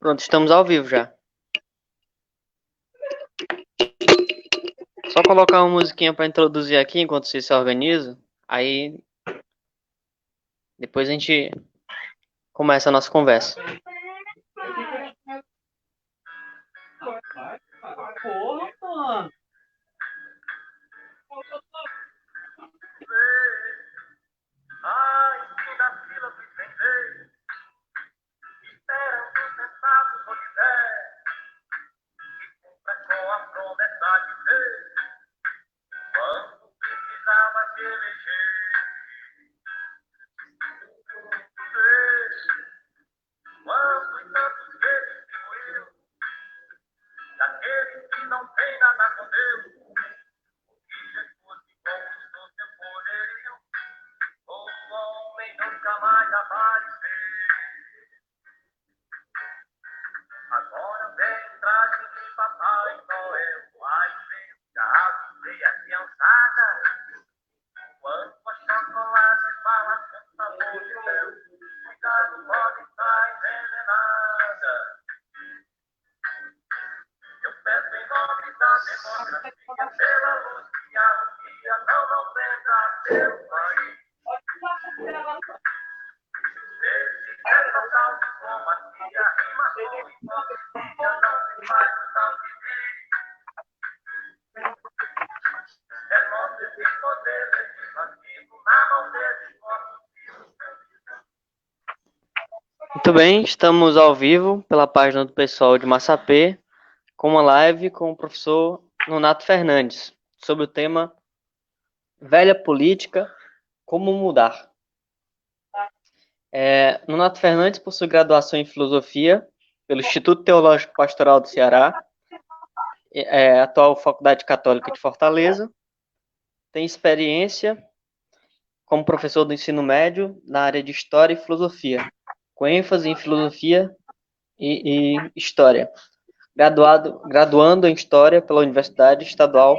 Pronto, estamos ao vivo já. Só colocar uma musiquinha para introduzir aqui enquanto você se organiza. Aí depois a gente começa a nossa conversa. Porra, mano. Ai, fim da fila do entender. Esperam que o sentado solidé. E cumpra com a promessa de ter. Quando precisava se eleger. Quantos tantos que distribuiu. Daqueles que não tem nada com Deus. Que Jesus que conquistou seu poderio. O homem nunca mais apareceu. Agora vem traje de Papai Noel, mas vem já avisei a criançada. Quanto a chocolate fala com sabor de mel, cuidado, pode estar envenenada. Eu peço em nome da democracia, pela luz que anuncia, não venda seu país. Esse é total diplomacia, rima com hipocrisia, não se faz o tal de é nosso esse poder legislativo, na mão desse nosso. Muito bem, estamos ao vivo pela página do pessoal de Massapê, com uma live com o professor Nonato Fernandes, sobre o tema Velha Política, como mudar. Nonato Fernandes possui graduação em Filosofia pelo Instituto Teológico Pastoral do Ceará, atual Faculdade Católica de Fortaleza, tem experiência como professor do ensino médio na área de História e Filosofia, com ênfase em Filosofia e História. Graduando em História pela Universidade Estadual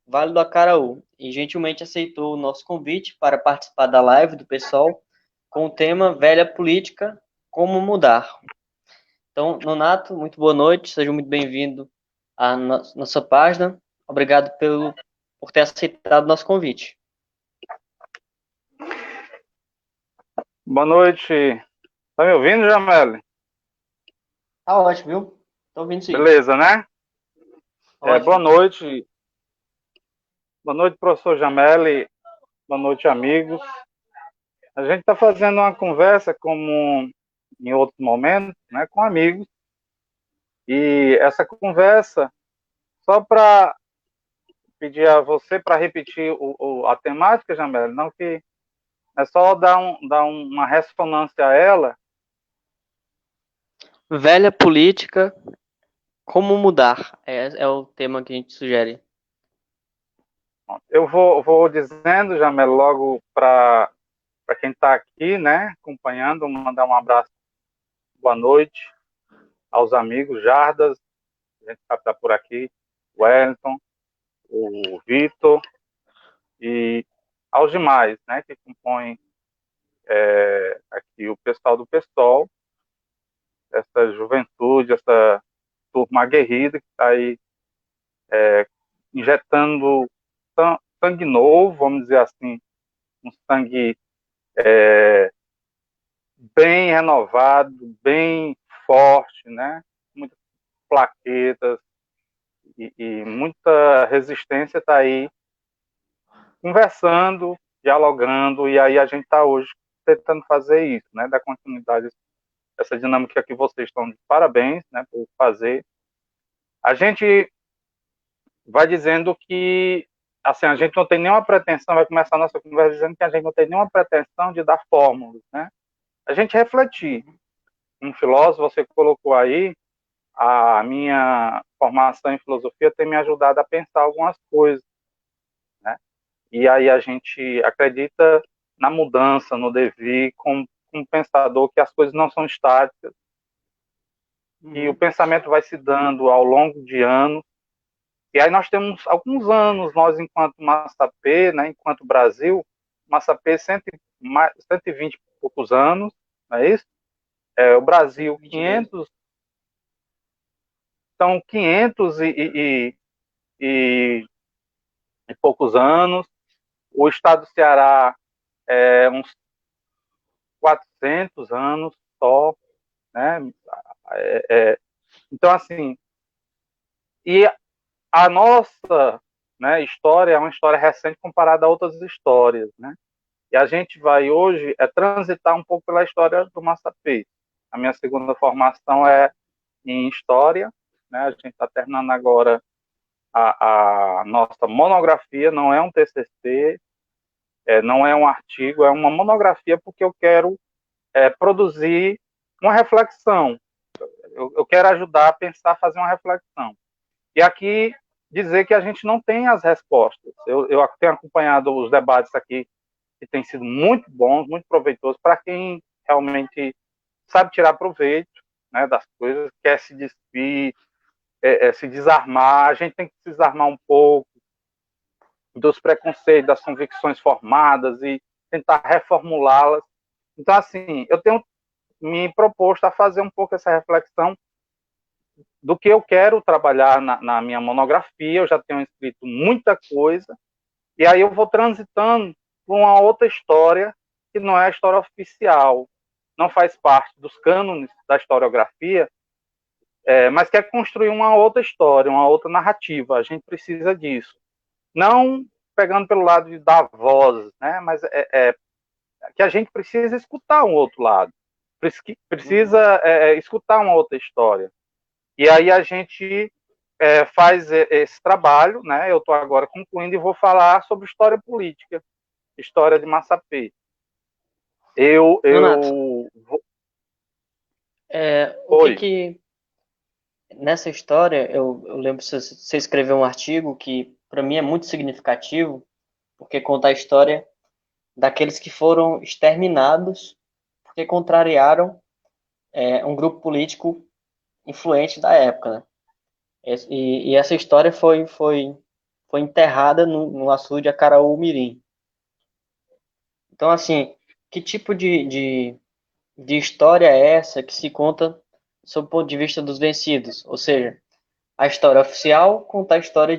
Vale do Acaraú, e gentilmente aceitou o nosso convite para participar da live do pessoal com o tema Velha Política, como mudar. Então, Nonato, muito boa noite, seja muito bem-vindo à nossa página. Obrigado por ter aceitado o nosso convite. Boa noite. Tá me ouvindo, Jameli? Tá ótimo, viu? Tô ouvindo sim. Beleza, né? Ótimo. Boa noite. Boa noite, professor Jameli. Boa noite, amigos. A gente está fazendo uma conversa como em outros momentos, né, com amigos. E essa conversa, só para pedir a você para repetir a temática, Jameli, não que é só dar uma ressonância a ela. Velha política, como mudar? É o tema que a gente sugere. Eu vou dizendo, Jamel, logo para quem está aqui, né, acompanhando, mandar um abraço, boa noite aos amigos, Jardas, a gente está por aqui, o Wellington, o Vitor e aos demais, né, que compõem aqui o pessoal do PSTOL, essa juventude, essa turma aguerrida que está aí injetando sangue novo, vamos dizer assim, um sangue bem renovado, bem forte, né? Muitas plaquetas e muita resistência está aí conversando, dialogando, e aí a gente está hoje tentando fazer isso, né? Dar continuidade a essa dinâmica que vocês estão de parabéns, né? Por fazer. A gente vai dizendo que assim, a gente não tem nenhuma pretensão, vai começar a nossa conversa dizendo que a gente não tem nenhuma pretensão de dar fórmulas, né? A gente refletir. Um filósofo, você colocou aí, a minha formação em filosofia tem me ajudado a pensar algumas coisas, né? E aí a gente acredita na mudança, no devir, como um pensador que as coisas não são estáticas, e o pensamento vai se dando ao longo de anos. E aí nós temos alguns anos, nós enquanto Massapê, né, enquanto Brasil, Massapê 120 e poucos anos, não é isso? O Brasil 500 Então, 500 e poucos anos. O estado do Ceará é uns 400 anos só, né? Então, assim, e a nossa, né, história é uma história recente comparada a outras histórias, né? E a gente vai hoje transitar um pouco pela história do Massapê. A minha segunda formação é em História, né? A gente está terminando agora a nossa monografia, não é um TCC, não é um artigo, é uma monografia, porque eu quero produzir uma reflexão. Eu quero ajudar a pensar, fazer uma reflexão. E aqui dizer que a gente não tem as respostas. Eu tenho acompanhado os debates aqui, que têm sido muito bons, muito proveitosos para quem realmente sabe tirar proveito, né, das coisas, quer se despir, se desarmar. A gente tem que se desarmar um pouco dos preconceitos, das convicções formadas e tentar reformulá-las. Então, assim, eu tenho me proposto a fazer um pouco essa reflexão do que eu quero trabalhar na minha monografia. Eu já tenho escrito muita coisa, e aí eu vou transitando para uma outra história que não é a história oficial, não faz parte dos cânones da historiografia, mas quer construir uma outra história, uma outra narrativa. A gente precisa disso. Não pegando pelo lado de dar voz, né? Mas que a gente precisa escutar um outro lado, precisa escutar uma outra história. E aí a gente faz esse trabalho, né? Eu estou agora concluindo e vou falar sobre história política, história de Massapê. Renato, Vou... o que nessa história, eu lembro que você escreveu um artigo que para mim é muito significativo, porque conta a história daqueles que foram exterminados porque contrariaram um grupo político influente da época, né? E essa história foi enterrada no açude de Acaraú-Mirim. Então, assim, que tipo de história é essa que se conta sob o ponto de vista dos vencidos? Ou seja, a história oficial conta a história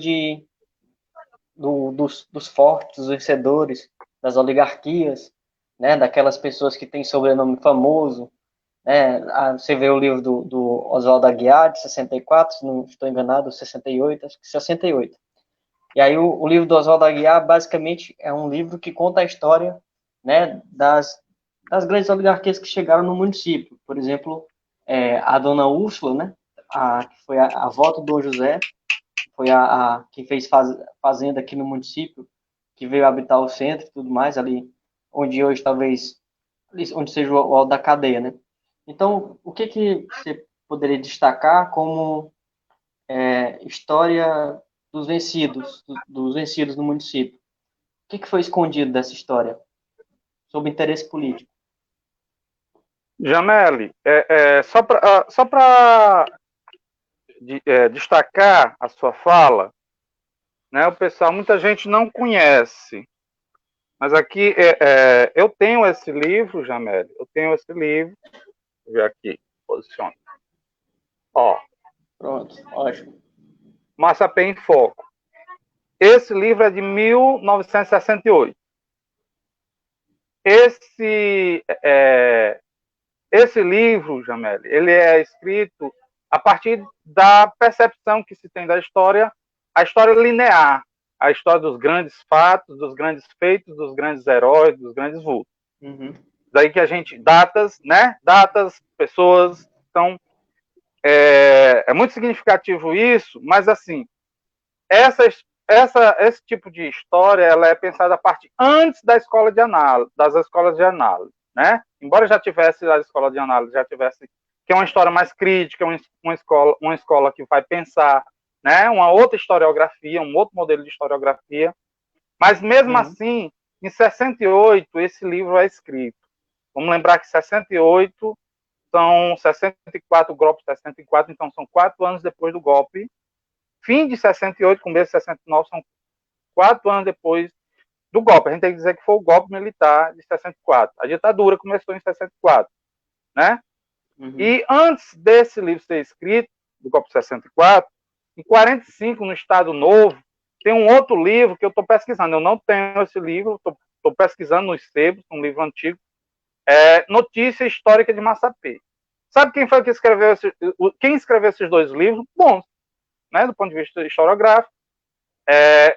dos fortes, dos vencedores, das oligarquias, né, daquelas pessoas que têm sobrenome famoso, né? Você vê o livro do Oswaldo Aguiar, de 64, se não estou enganado, 68, acho que 68. E aí o livro do Oswaldo Aguiar, basicamente, é um livro que conta a história, né, das grandes oligarquias que chegaram no município. Por exemplo, a dona Úrsula, né, que foi a avó do Dom José, foi que fez fazenda aqui no município, que veio habitar o centro e tudo mais, ali onde hoje talvez, onde seja o alto da cadeia, né? Então, o que você poderia destacar como história dos vencidos no município? O que foi escondido dessa história, sob interesse político? Jameli, só para destacar a sua fala, né? O pessoal, muita gente não conhece, mas aqui eu tenho esse livro, Jameli, eu tenho esse livro, vou ver aqui, posiciona. Ó, Pronto, ótimo. Massapê em Foco. Esse livro é de 1968. Esse livro, Jameli, ele é escrito a partir da percepção que se tem da história, a história linear, a história dos grandes fatos, dos grandes feitos, dos grandes heróis, dos grandes vultos. Uhum. Daí que a gente, datas, né? Datas, pessoas, então, é muito significativo isso, mas assim, esse tipo de história, ela é pensada a partir antes da escola de análise, das escolas de análise, né? Embora já tivesse a escola de análise, já tivesse que é uma história mais crítica, uma escola que vai pensar, né? Uma outra historiografia, um outro modelo de historiografia, mas mesmo assim, em 68 esse livro é escrito. Vamos lembrar que 68 são 64 golpes, 64, então são 4 anos depois do golpe. Fim de 68, começo de 69, são 4 anos depois do golpe. A gente tem que dizer que foi o golpe militar de 64. A ditadura começou em 64, né? Uhum. E antes desse livro ser escrito, do golpe de 64, em 45, no Estado Novo, tem um outro livro que eu estou pesquisando. Eu não tenho esse livro, estou pesquisando nos sebos, um livro antigo, Notícia Histórica de Massapê. Sabe quem foi que escreveu quem escreveu esses dois livros? Bons, né, do ponto de vista historiográfico.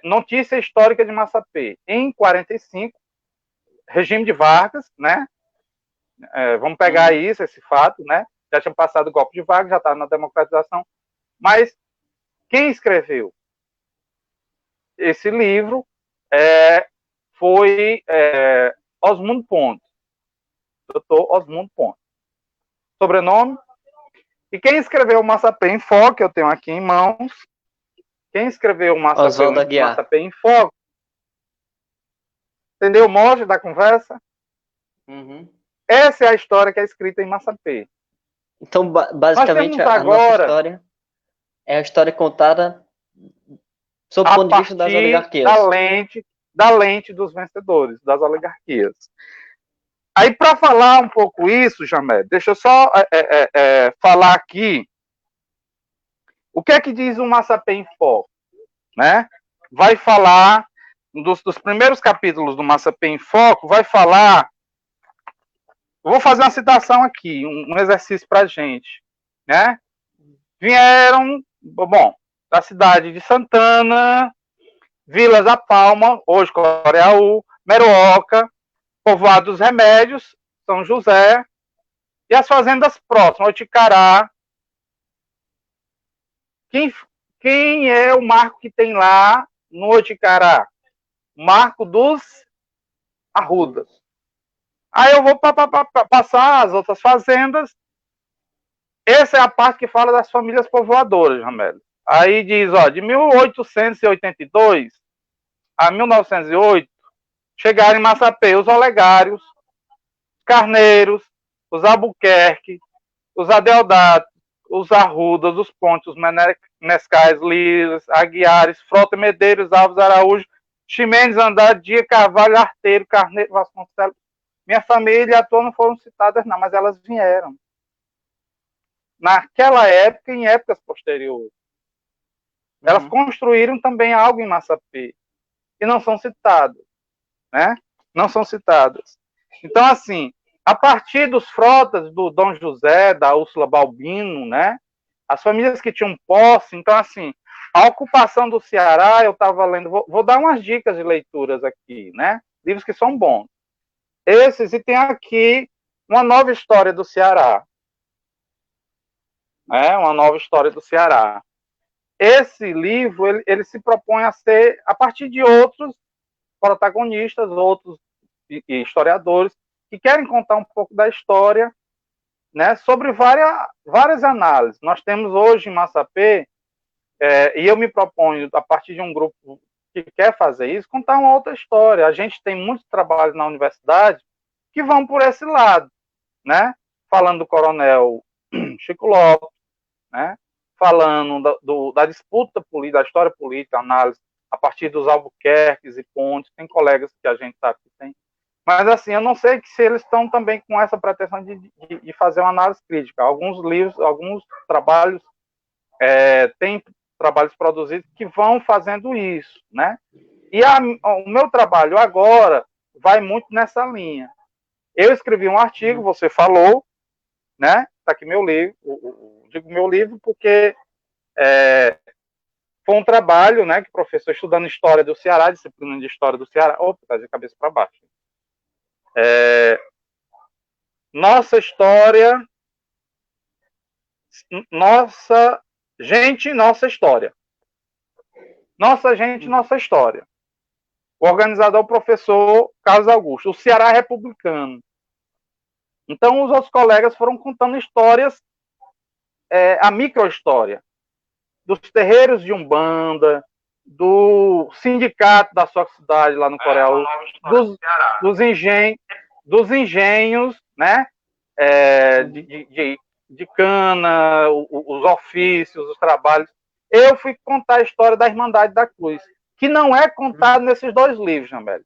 Notícia Histórica de Massapê, em 45, regime de Vargas, né? Vamos pegar isso, esse fato, né? Já tinha passado o golpe de Vargas, já estava na democratização. Mas quem escreveu esse livro foi Osmundo Pontes, doutor Osmundo Pontes. Sobrenome? E quem escreveu o Massapê em Foco, eu tenho aqui em mãos. Quem escreveu o Massapê em Foco? Entendeu o mote da conversa? Uhum. Essa é a história que é escrita em Massapê. Então, basicamente, a nossa história é a história contada sob o ponto de vista das oligarquias. Da lente dos vencedores, das oligarquias. Aí, para falar um pouco isso, Jamé, deixa eu só falar aqui o que é que diz o Massapê em Foco, né? Vai falar, dos primeiros capítulos do Massapê em Foco, vai falar. Eu vou fazer uma citação aqui, um exercício para a gente, né? Vieram, da cidade de Santana, Vilas da Palma, hoje Coreaú, Meruoca, Povoado dos Remédios, São José, e as fazendas próximas, Oticará. Quem é o marco que tem lá no Oticará? Marco dos Arrudas. Aí eu vou passar as outras fazendas. Essa é a parte que fala das famílias povoadoras, Jamel. Aí diz, de 1882 a 1908, chegaram em Massapê os Olegários, os Carneiros, os Albuquerque, os Adeodatos, os Arrudas, os Pontes, os Menescais, Liras, Aguiares, Frota, Medeiros, Alves, Araújo, Ximenes, Andrade, Dia, Carvalho, Arteiro, Carneiro, Vasconcelos. Minha família e a tua não foram citadas, não, mas elas vieram. Naquela época e em épocas posteriores. Elas construíram também algo em Massapê. E não são citadas. Né? Não são citadas. Então, assim, a partir dos Frotas, do Dom José, da Úrsula Balbino, né? As famílias que tinham posse, então, assim, a ocupação do Ceará, eu estava lendo, vou dar umas dicas de leituras aqui, né? Livros que são bons. Esses, e tem aqui Uma Nova História do Ceará. Uma Nova História do Ceará. Esse livro, ele se propõe a ser, a partir de outros protagonistas, outros historiadores, que querem contar um pouco da história, né, sobre várias análises. Nós temos hoje em Massapê, e eu me proponho, a partir de um grupo que quer fazer isso, contar uma outra história. A gente tem muitos trabalhos na universidade que vão por esse lado, né? Falando do coronel Chico Lopes, né? Falando da disputa política, da história política, análise a partir dos Albuquerques e Pontes. Tem colegas que a gente sabe que tem. Mas, assim, eu não sei se eles estão também com essa pretensão de fazer uma análise crítica. Alguns livros, alguns trabalhos, têm trabalhos produzidos que vão fazendo isso, né? E o meu trabalho agora vai muito nessa linha. Eu escrevi um artigo, você falou, né? Está aqui meu livro, digo meu livro porque foi um trabalho, né, que o professor estudando História do Ceará, disciplina de História do Ceará, tá de cabeça para baixo. Nossa história, nossa gente, nossa história. Nossa gente, nossa história. O organizador é o professor Carlos Augusto. O Ceará é republicano. Então, os outros colegas foram contando histórias, a micro-história, dos terreiros de Umbanda, do sindicato da sua cidade lá no Coreaú, dos engenhos, né? De cana, os ofícios, os trabalhos. Eu fui contar a história da Irmandade da Cruz, que não é contado nesses dois livros, Jambélio.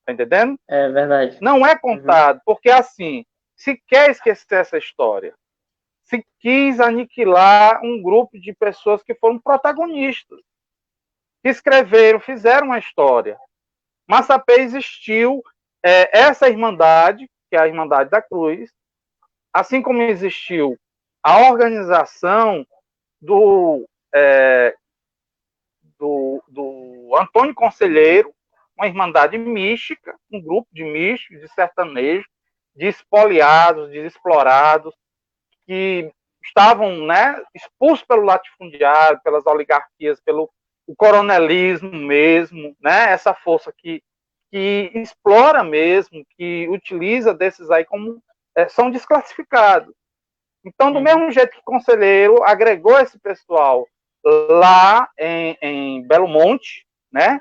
Tá entendendo? É verdade. Não é contado, porque assim, se quer esquecer essa história, se quis aniquilar um grupo de pessoas que foram protagonistas, que escreveram, fizeram uma história. Massapê existiu essa irmandade, que é a Irmandade da Cruz, assim como existiu a organização do Antônio Conselheiro, uma irmandade mística, um grupo de místicos, de sertanejos, de espoliados, de explorados, que estavam, né, expulsos pelo latifundiário, pelas oligarquias, pelo o coronelismo mesmo, né, essa força que explora mesmo, que utiliza desses aí como são desclassificados. Então, do mesmo jeito que o Conselheiro agregou esse pessoal lá em Belo Monte, né?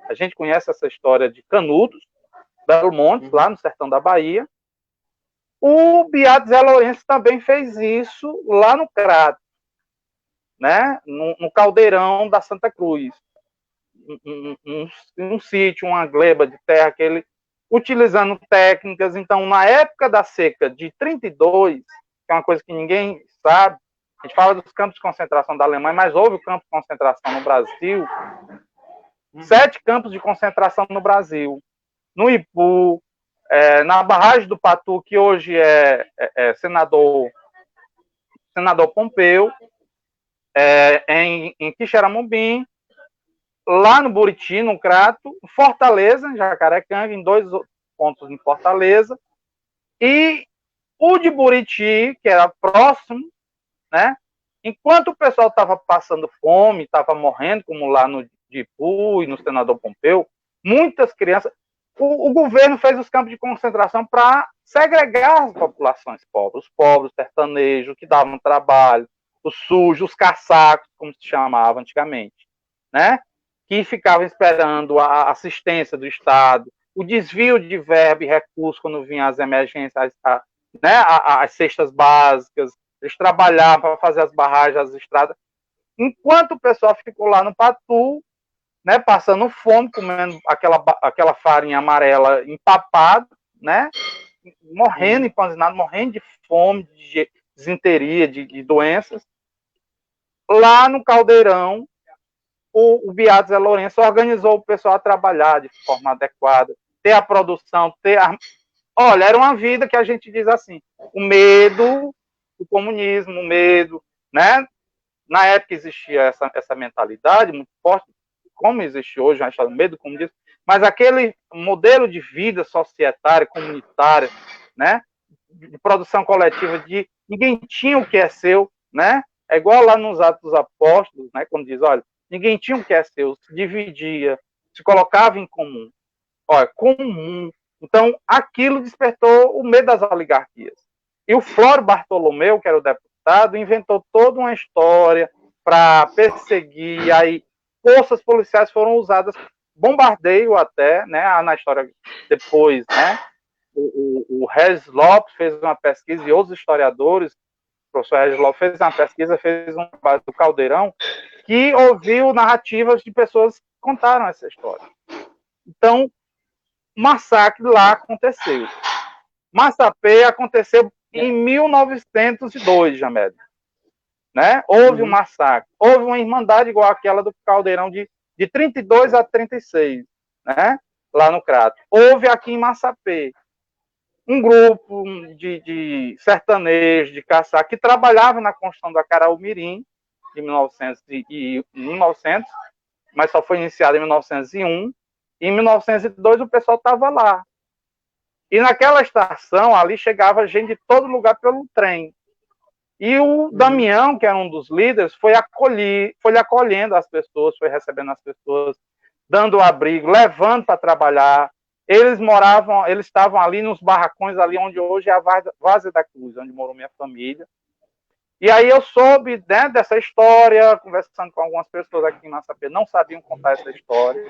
A gente conhece essa história de Canudos, Belo Monte, lá no sertão da Bahia. O Beato Zé Lourenço também fez isso lá no Crato, né? No caldeirão da Santa Cruz. Um sítio, uma gleba de terra que ele, utilizando técnicas. Então, na época da seca de 32, que é uma coisa que ninguém sabe, a gente fala dos campos de concentração da Alemanha, mas houve o campo de concentração no Brasil, 7 campos de concentração no Brasil, no Ipu, na barragem do Patu, que hoje é senador Pompeu, em Quixeramobim, lá no Buriti, no Crato, Fortaleza, em Jacarecanga, em 2 pontos em Fortaleza, e o de Buriti, que era próximo, né? Enquanto o pessoal estava passando fome, estava morrendo, como lá no Ipu e no Senador Pompeu, muitas crianças... O governo fez os campos de concentração para segregar as populações pobres, os pobres sertanejos, que davam trabalho, os sujos, os caçacos, como se chamava antigamente, né? Que ficavam esperando a assistência do Estado, o desvio de verba e recursos quando vinham as emergências, né? As cestas básicas, eles trabalhavam para fazer as barragens, as estradas, enquanto o pessoal ficou lá no Patu, né, passando fome, comendo aquela farinha amarela empapada, né, morrendo, empanzinado, morrendo de fome, de desinteria, de doenças. Lá no caldeirão, o Beato Zé Lourenço organizou o pessoal a trabalhar de forma adequada, ter a produção, Olha, era uma vida que a gente diz assim, o medo, o comunismo, o medo, né? Na época existia essa mentalidade muito forte, como existe hoje, a gente fala medo, como diz, mas aquele modelo de vida societária, comunitária, né, de produção coletiva, de ninguém tinha o que é seu, né, é igual lá nos Atos dos Apóstolos, né, quando diz, olha, ninguém tinha o que é seu, se dividia, se colocava em comum, olha, comum. Então, aquilo despertou o medo das oligarquias. E o Flório Bartolomeu, que era o deputado, inventou toda uma história para perseguir, aí forças policiais foram usadas, bombardeio até, né, na história depois, né, o Regis Lopes fez uma pesquisa, e outros historiadores, o professor Regis Lopes fez uma pesquisa, fez um trabalho do Caldeirão, que ouviu narrativas de pessoas que contaram essa história. Então, o massacre lá aconteceu. Massapê aconteceu em 1902, Jamed. Né? Houve um massacre, houve uma irmandade igual àquela do Caldeirão de 32 a 36, né? Lá no Crato. Houve aqui em Massapê um grupo de sertanejos, de caçar, que trabalhava na construção do Acaraú-Mirim, de 1900, mas só foi iniciado em 1901. E em 1902 o pessoal estava lá. E naquela estação ali chegava gente de todo lugar pelo trem. E o Damião, que era um dos líderes, foi acolhendo as pessoas, foi recebendo as pessoas, dando abrigo, levando para trabalhar. Eles estavam ali nos barracões, ali onde hoje é a Várzea da Cruz, onde morou minha família. E aí eu soube, né, dessa história, conversando com algumas pessoas aqui em Massapê, não sabiam contar essa história,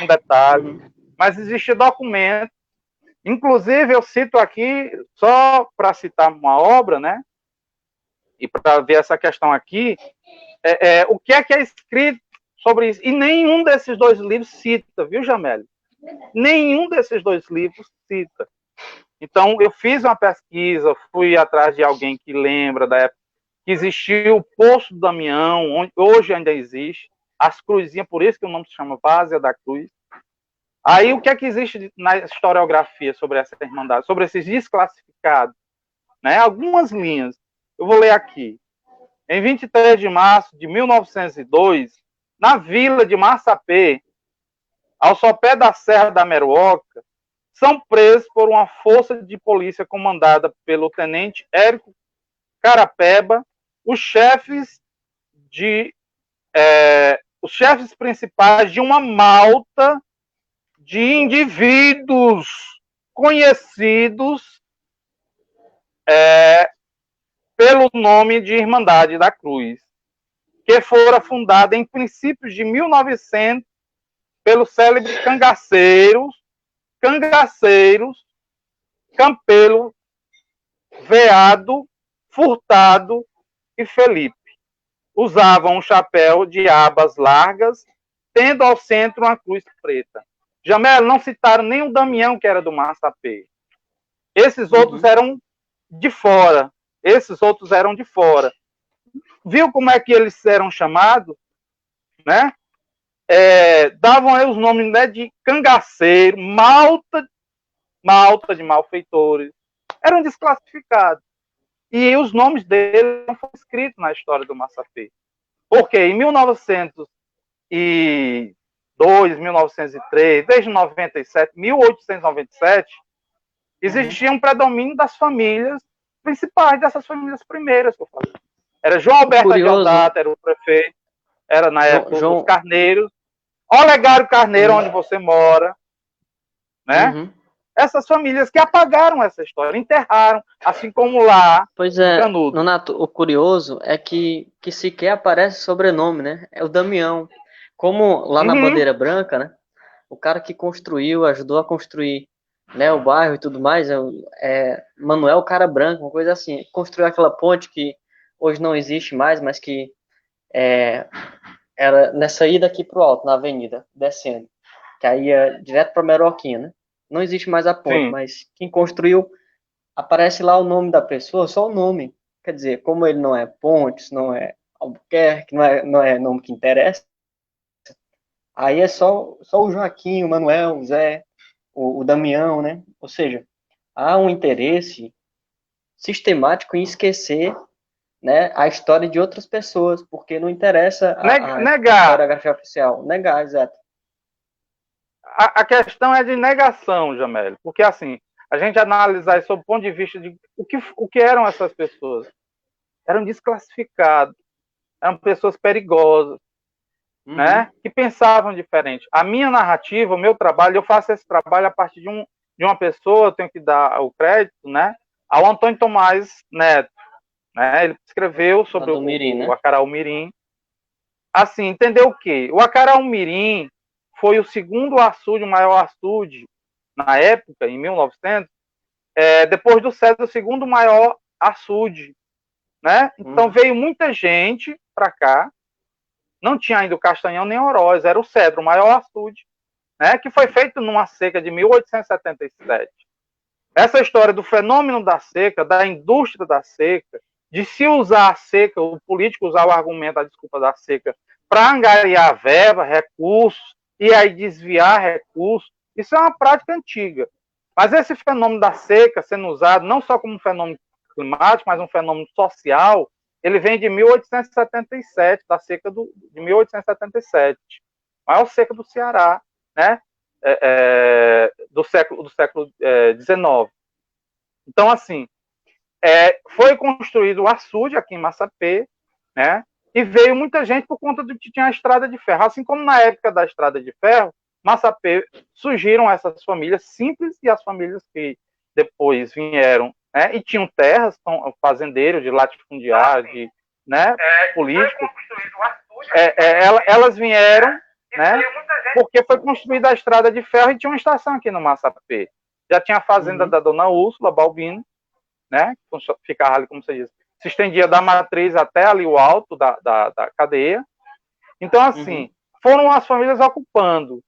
um detalhe, mas existe documento. Inclusive, eu cito aqui, só para citar uma obra, né, e para ver essa questão aqui, o que é escrito sobre isso. E nenhum desses 2 livros cita, viu, Jamélio? Nenhum desses 2 livros cita. Então, eu fiz uma pesquisa, fui atrás de alguém que lembra da época que existiu o Poço do Damião, onde hoje ainda existe, as cruzinhas, por isso que o nome se chama Várzea da Cruz. Aí, o que é que existe na historiografia sobre essa irmandade, sobre esses desclassificados? Né? Algumas linhas. Eu vou ler aqui. Em 23 de março de 1902, na vila de Massapê, ao sopé da Serra da Meruoca, são presos por uma força de polícia comandada pelo tenente Érico Carapeba, os chefes principais de uma malta de indivíduos conhecidos pelo nome de Irmandade da Cruz, que fora fundada em princípios de 1900 pelo célebre cangaceiros, Campelo, Veado, Furtado e Felipe. Usavam um chapéu de abas largas, tendo ao centro uma cruz preta. Jamel, não citaram nem o Damião, que era do Massapê. Esses outros eram de fora. Viu como é que eles eram chamados? Né? Davam aí os nomes, né, de cangaceiro, malta de malfeitores. Eram desclassificados. E os nomes deles não foram escritos na história do Massapê. Porque em 1902, 1903, desde 1897, existia um predomínio das famílias principais, dessas famílias primeiras que eu falei. Era João Alberto de Aldata, era o prefeito, era na época dos Carneiros. Olegário Carneiro, onde você mora, né? Essas famílias que apagaram essa história, enterraram, assim como lá. Pois é, Nonato, o curioso é que sequer aparece sobrenome, né? É o Damião. Como lá na Bandeira Branca, né? O cara que construiu, ajudou a construir, né, o bairro e tudo mais, Manuel Cara Branca, uma coisa assim. Construiu aquela ponte que hoje não existe mais, mas que era nessa ida aqui pro alto, na avenida, descendo, que aí ia direto para Meroquinha, né? Não existe mais a ponte, mas quem construiu, aparece lá o nome da pessoa, só o nome. Quer dizer, como ele não é Pontes, não é Albuquerque, não é nome que interessa, aí é só o Joaquim, o Manuel, o Zé, o Damião, né? Ou seja, há um interesse sistemático em esquecer, né, a história de outras pessoas, porque não interessa a historiografia oficial. Negar, exato. A questão é de negação, Jamel, porque assim, a gente analisar isso sob o ponto de vista de o que eram essas pessoas. Eram desclassificados, eram pessoas perigosas, né, que pensavam diferente. A minha narrativa, o meu trabalho, eu faço esse trabalho a partir de uma pessoa, eu tenho que dar o crédito, né, ao Antônio Tomás Neto, né, ele escreveu sobre o Acaraú-Mirim. Assim, entendeu o quê? O Acaraú-Mirim foi o segundo açude, o maior açude, na época, em 1900, depois do Cedro, o segundo maior açude, né? Então veio muita gente para cá, não tinha ainda o Castanhão nem o Oroz, era o Cedro, o maior açude, né? Que foi feito numa seca de 1877. Essa história do fenômeno da seca, da indústria da seca, de se usar a seca, o político usar o argumento, a desculpa da seca, para angariar verba, recursos, e aí desviar recursos, isso é uma prática antiga. Mas esse fenômeno da seca sendo usado não só como um fenômeno climático, mas um fenômeno social, ele vem de 1877, da seca de 1877, maior seca do Ceará, né? Do século XIX. Então, assim, foi construído o açude aqui em Massapê, né? E veio muita gente por conta de que tinha a estrada de ferro. Assim como na época da estrada de ferro, Massapê, surgiram essas famílias simples e as famílias que depois vieram, né? E tinham terras, fazendeiros, de latifundiários, de, né? Políticos. Elas vieram, né? Porque foi construída a estrada de ferro e tinha uma estação aqui no Massapê. Já tinha a fazenda da dona Úrsula Balbino, né? Ficava ali, como você diz, se estendia da matriz até ali o alto da cadeia. Então, assim, foram as famílias ocupando,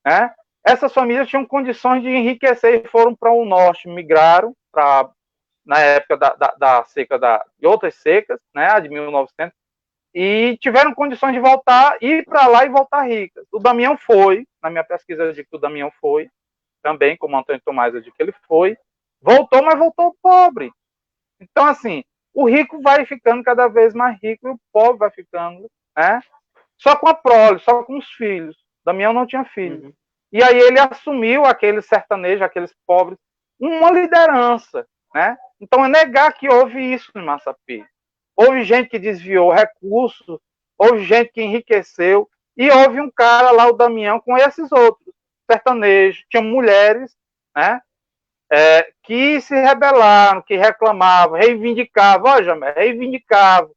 né? essas famílias tinham condições de enriquecer e foram para o norte, migraram na época da seca, de outras secas, né, a de 1900, e tiveram condições de voltar, ir para lá e voltar ricas. O Damião foi, na minha pesquisa eu digo que o Damião foi, também, como o Antônio Tomás eu digo que ele foi, voltou, mas voltou pobre. Então, assim, o rico vai ficando cada vez mais rico e o pobre vai ficando, né, só com a prole, só com os filhos. Damião não tinha filho. Uhum. E aí ele assumiu aqueles sertanejos, aqueles pobres, uma liderança, né? Então é negar que houve isso em Massapê. Houve gente que desviou recursos, houve gente que enriqueceu, e houve um cara lá, o Damião, com esses outros sertanejos. Tinha mulheres, né? Que se rebelaram, que reclamavam, reivindicavam, ó, Jamé, reivindicavam.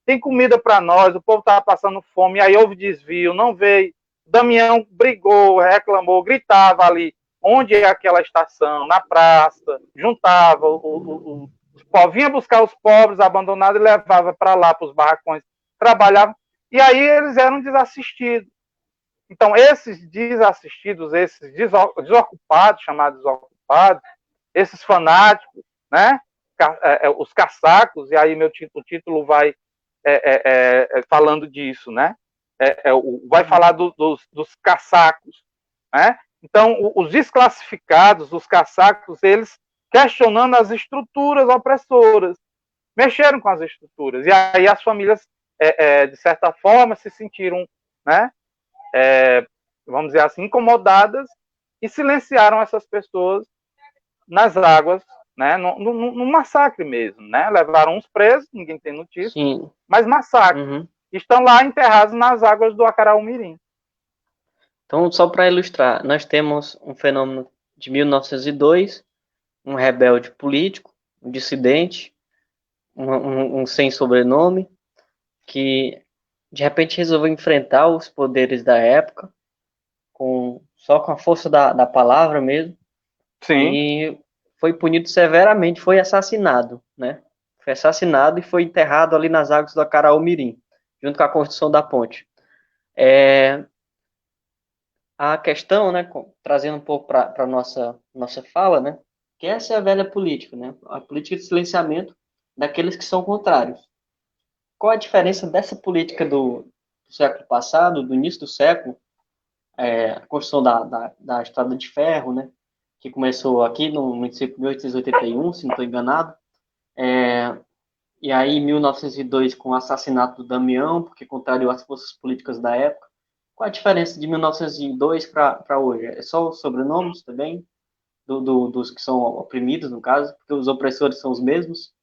Tem comida para nós, o povo estava passando fome, e aí houve desvio, não veio. Damião brigou, reclamou, gritava ali, onde é aquela estação, na praça, juntava os pobres, vinha buscar os pobres abandonados e levava para lá, para os barracões, trabalhavam, e aí eles eram desassistidos. Então, esses desassistidos, esses desocupados, chamados desocupados, esses fanáticos, né, os caçacos, e aí o título vai falando disso, né? Vai falar dos caçacos, né? Então, os desclassificados, os caçacos, eles questionando as estruturas opressoras, mexeram com as estruturas, e aí as famílias, de certa forma, se sentiram, né? Vamos dizer assim, incomodadas e silenciaram essas pessoas nas águas, né? No massacre mesmo, né? Levaram uns presos, ninguém tem notícia, Sim. mas massacre. Uhum. Estão lá enterrados nas águas do Acaraú-Mirim. Então, só para ilustrar, nós temos um fenômeno de 1902, um rebelde político, um dissidente, um sem sobrenome, que de repente resolveu enfrentar os poderes da época, só com a força da palavra mesmo, Sim. e foi punido severamente, foi assassinado, né? Foi assassinado e foi enterrado ali nas águas do Acaraú-Mirim, junto com a construção da ponte. A questão, né, trazendo um pouco para a nossa fala, né, que essa é a velha política, né, a política de silenciamento daqueles que são contrários. Qual a diferença dessa política do século passado, do início do século, a construção da Estrada de Ferro, né, que começou aqui no município de 1881, se não estou enganado, e aí em 1902 com o assassinato do Damião, porque contrariou as forças políticas da época. Qual a diferença de 1902 para hoje? É só os sobrenomes também, dos que são oprimidos, no caso, porque os opressores são os mesmos?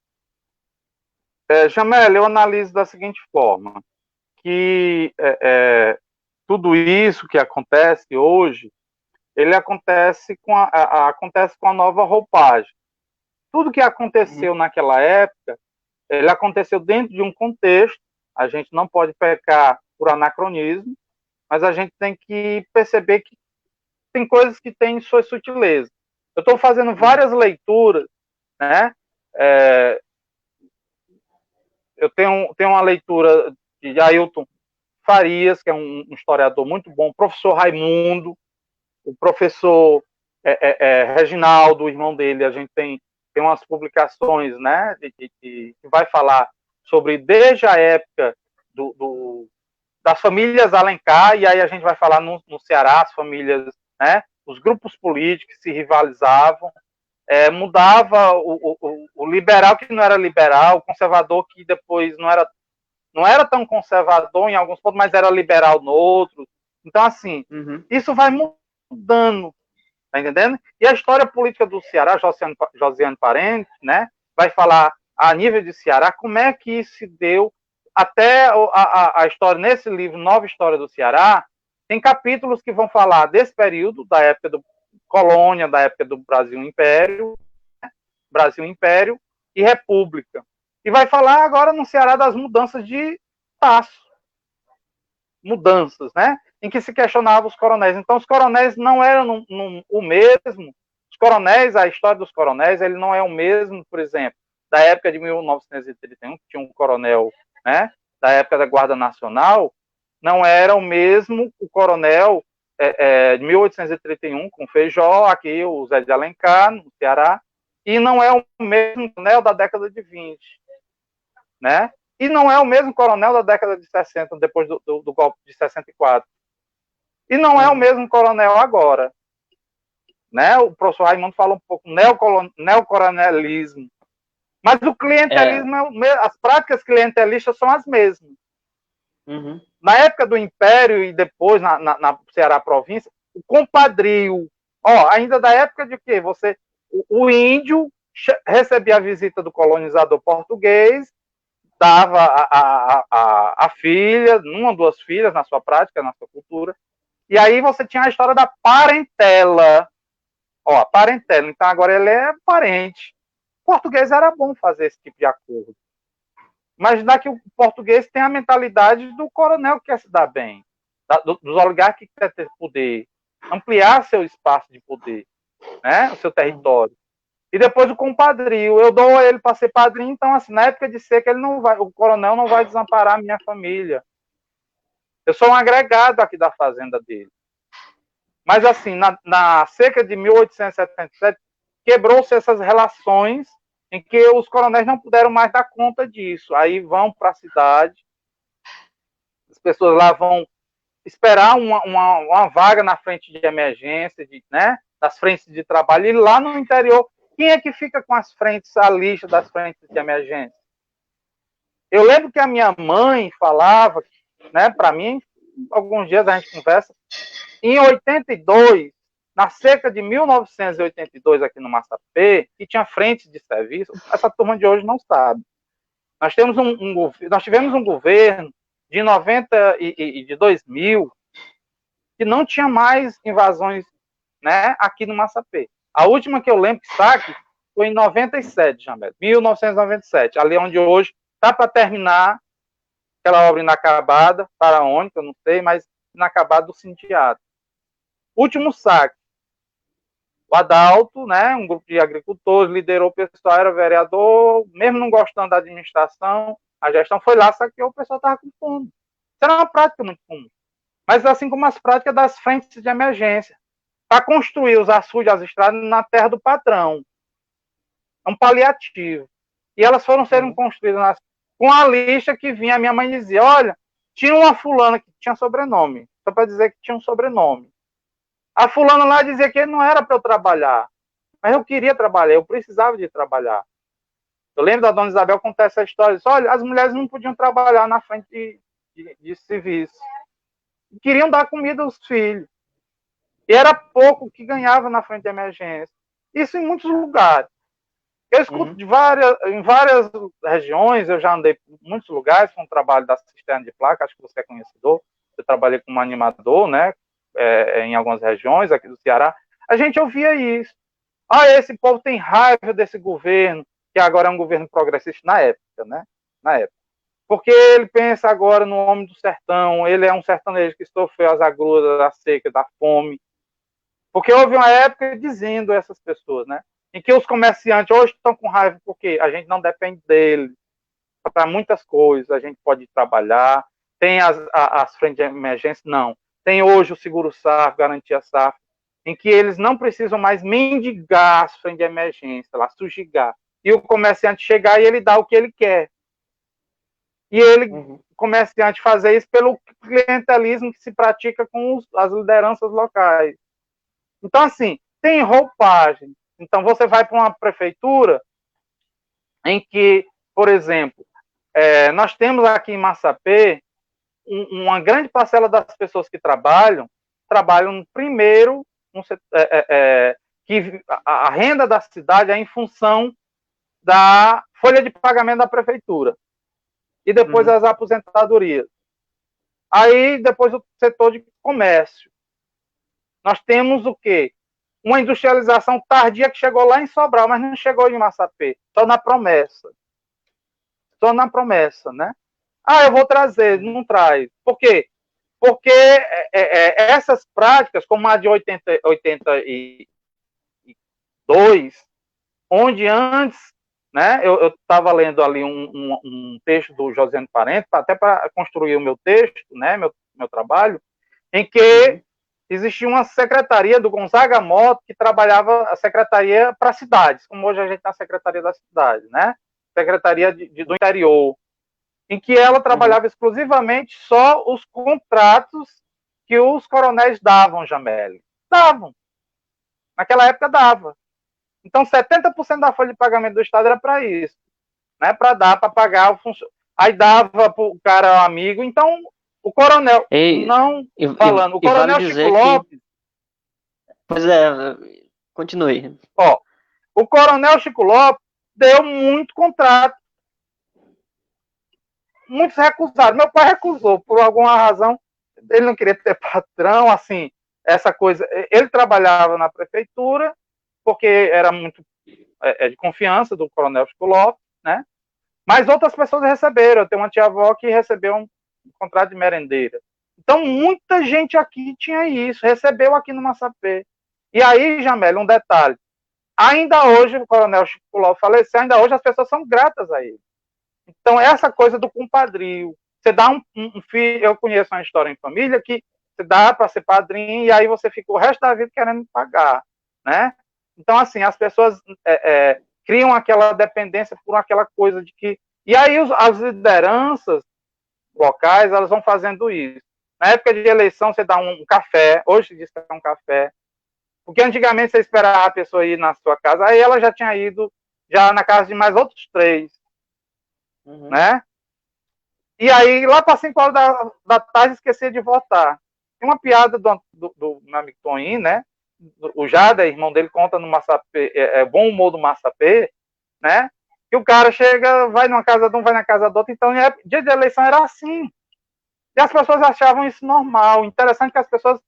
Jamel, eu analiso da seguinte forma, que tudo isso que acontece hoje, ele acontece acontece com a nova roupagem. Tudo que aconteceu naquela época, ele aconteceu dentro de um contexto, a gente não pode pecar por anacronismo, mas a gente tem que perceber que tem coisas que têm suas sutilezas. Eu estou fazendo várias leituras, né? Eu tenho uma leitura de Ailton Farias, que é um historiador muito bom, o professor Raimundo, o professor Reginaldo, o irmão dele, a gente tem umas publicações, né, que vai falar sobre desde a época das famílias Alencar, e aí a gente vai falar no Ceará, as famílias, né, os grupos políticos que se rivalizavam, mudava o liberal que não era liberal, o conservador que depois não era tão conservador em alguns pontos, mas era liberal no outro. Então, assim, isso vai mudando, tá entendendo? E a história política do Ceará, Josiane Parente, né, vai falar a nível de Ceará como é que isso se deu até a história, nesse livro, Nova História do Ceará, tem capítulos que vão falar desse período, da época do colônia, da época do Brasil Império e República. E vai falar agora no Ceará das mudanças de Tasso. Mudanças, né? Em que se questionava os coronéis. Então, os coronéis não eram o mesmo. Os coronéis, a história dos coronéis, ele não é o mesmo, por exemplo, da época de 1931, que tinha um coronel, né, da época da Guarda Nacional, não era o mesmo o coronel de 1831, com Feijó, aqui o Zé de Alencar, no Ceará, e não é o mesmo coronel da década de 20, né? E não é o mesmo coronel da década de 60, depois do golpe de 64. E não é o mesmo coronel agora, né? O professor Raimundo fala um pouco neocoronelismo, mas o clientelismo, as práticas clientelistas são as mesmas. Uhum. Na época do Império e depois na Ceará província, o compadrio, ainda da época de que o índio recebia a visita do colonizador português, dava a filha, uma ou duas filhas na sua prática, na sua cultura, e aí você tinha a história da parentela. A parentela, então agora ele é parente. O português era bom fazer esse tipo de acordo. Mas daqui o português tem a mentalidade do coronel que quer se dar bem, dos oligarcas que quer ter poder, ampliar seu espaço de poder, né, o seu território. E depois o compadrio, eu dou ele para ser padrinho, então assim, na época de seca o coronel não vai desamparar a minha família. Eu sou um agregado aqui da fazenda dele. Mas assim, na seca de 1877, quebrou-se essas relações em que os coronéis não puderam mais dar conta disso. Aí vão para a cidade, as pessoas lá vão esperar uma vaga na frente de emergência, né, das frentes de trabalho, e lá no interior, quem é que fica com as frentes, a lista das frentes de emergência? Eu lembro que a minha mãe falava, né, para mim, alguns dias a gente conversa, em 82, na seca de 1982 aqui no Massapê, que tinha frentes de serviço, essa turma de hoje não sabe. Nós tivemos um governo de 90 e de 2000 que não tinha mais invasões, né, aqui no Massapê. A última que eu lembro que saque foi em 97, Jamel, 1997, ali onde hoje está para terminar aquela obra inacabada, faraônica, eu não sei, mas inacabada do Sindiato. Último saque. O Adalto, né, um grupo de agricultores, liderou o pessoal, era vereador, mesmo não gostando da administração, a gestão foi lá, saqueou, o pessoal estava com fome. Isso era uma prática muito comum. Mas assim como as práticas das frentes de emergência, para construir os açudes, as estradas na terra do patrão. É um paliativo. E elas foram sendo construídas com a lista que vinha, a minha mãe dizia, olha, tinha uma fulana que tinha sobrenome, só para dizer que tinha um sobrenome. A fulana lá dizia que não era para eu trabalhar, mas eu queria trabalhar, eu precisava de trabalhar. Eu lembro da dona Isabel contar essa história, disse, olha, as mulheres não podiam trabalhar na frente de serviço. Queriam dar comida aos filhos. E era pouco que ganhava na frente de emergência. Isso em muitos lugares. Eu escuto em várias regiões, eu já andei em muitos lugares com o trabalho da cisterna de placa, acho que você é conhecedor, eu trabalhei como animador, né, em algumas regiões aqui do Ceará, a gente ouvia isso. Esse povo tem raiva desse governo, que agora é um governo progressista na época, né, na época. Porque ele pensa agora no homem do sertão, ele é um sertanejo que sofreu as agruras da seca, da fome. Porque houve uma época dizendo essas pessoas, né, em que os comerciantes hoje estão com raiva porque a gente não depende deles para muitas coisas, a gente pode trabalhar, tem as frentes de emergência, não. Tem hoje o seguro-safra, garantia safra, em que eles não precisam mais mendigar as frentes de emergência, lá, sujigar. E o comerciante chegar e ele dá o que ele quer. E ele, o comerciante, fazer isso pelo clientelismo que se pratica com as lideranças locais. Então, assim, tem roupagem. Então, você vai para uma prefeitura em que, por exemplo, nós temos aqui em Massapê uma grande parcela das pessoas que trabalham primeiro que a renda da cidade é em função da folha de pagamento da prefeitura e depois as aposentadorias. Aí, depois o setor de comércio. Nós temos o quê? Uma industrialização tardia que chegou lá em Sobral, mas não chegou em Massapê, só na promessa. Só na promessa, né? Eu vou trazer, não traz. Por quê? Porque essas práticas, como a de 82, onde antes, né, eu estava lendo ali um texto do Josiane Parente, até para construir o meu texto, né, meu trabalho, em que existia uma secretaria do Gonzaga Mota que trabalhava a secretaria para cidades, como hoje a gente tem a secretaria da cidade, né? Secretaria do interior, em que ela trabalhava exclusivamente só os contratos que os coronéis davam, Jameli. Davam. Naquela época dava. Então, 70% da folha de pagamento do Estado era para isso, né? Para dar, para pagar o funcionário. Aí dava para o cara amigo. Então, o coronel, o coronel vale Chico Lopes. Pois é, continue. Ó, o coronel Chico Lopes deu muito contrato. Muitos recusaram. Meu pai recusou, por alguma razão. Ele não queria ter patrão, assim, essa coisa. Ele trabalhava na prefeitura, porque era muito de confiança do coronel Chico Lopes, né? Mas outras pessoas receberam. Eu tenho uma tia-avó que recebeu um contrato de merendeira. Então, muita gente aqui tinha isso, recebeu aqui no Massapê. E aí, Jamel, um detalhe. Ainda hoje, o coronel Chico Lopes faleceu, ainda hoje as pessoas são gratas a ele. Então, essa coisa do compadrio. Você dá um filho, eu conheço uma história em família que você dá para ser padrinho e aí você fica o resto da vida querendo pagar, né? Então, assim, as pessoas criam aquela dependência por aquela coisa de que... E aí as lideranças locais, elas vão fazendo isso. Na época de eleição, você dá um café, hoje se diz que é um café, porque antigamente você esperava a pessoa ir na sua casa, aí ela já tinha ido já na casa de mais outros 3, né? E aí, lá para 5 horas da tarde, esquecia de votar. Tem uma piada do meu amigo Toninho, né? O Jada, irmão dele, conta no Massapê, Bom Humor do Massapê, né? Que o cara chega, vai numa casa de um, vai na casa do outro. Então, dia de eleição era assim. E as pessoas achavam isso normal. Interessante que as pessoas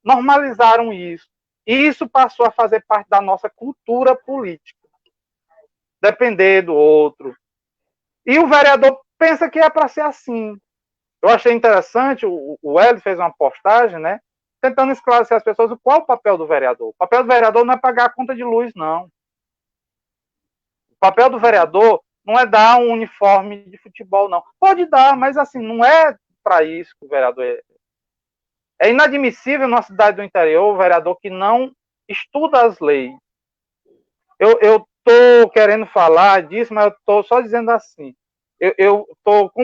normalizaram isso. E isso passou a fazer parte da nossa cultura política. Depender do outro. E o vereador pensa que é para ser assim. Eu achei interessante, o Hélio fez uma postagem, né? Tentando esclarecer as pessoas qual é o papel do vereador. O papel do vereador não é pagar a conta de luz, não. O papel do vereador não é dar um uniforme de futebol, não. Pode dar, mas assim, não é para isso que o vereador é. É inadmissível numa cidade do interior o vereador que não estuda as leis. Eu estou querendo falar disso, mas eu estou só dizendo assim. Eu estou com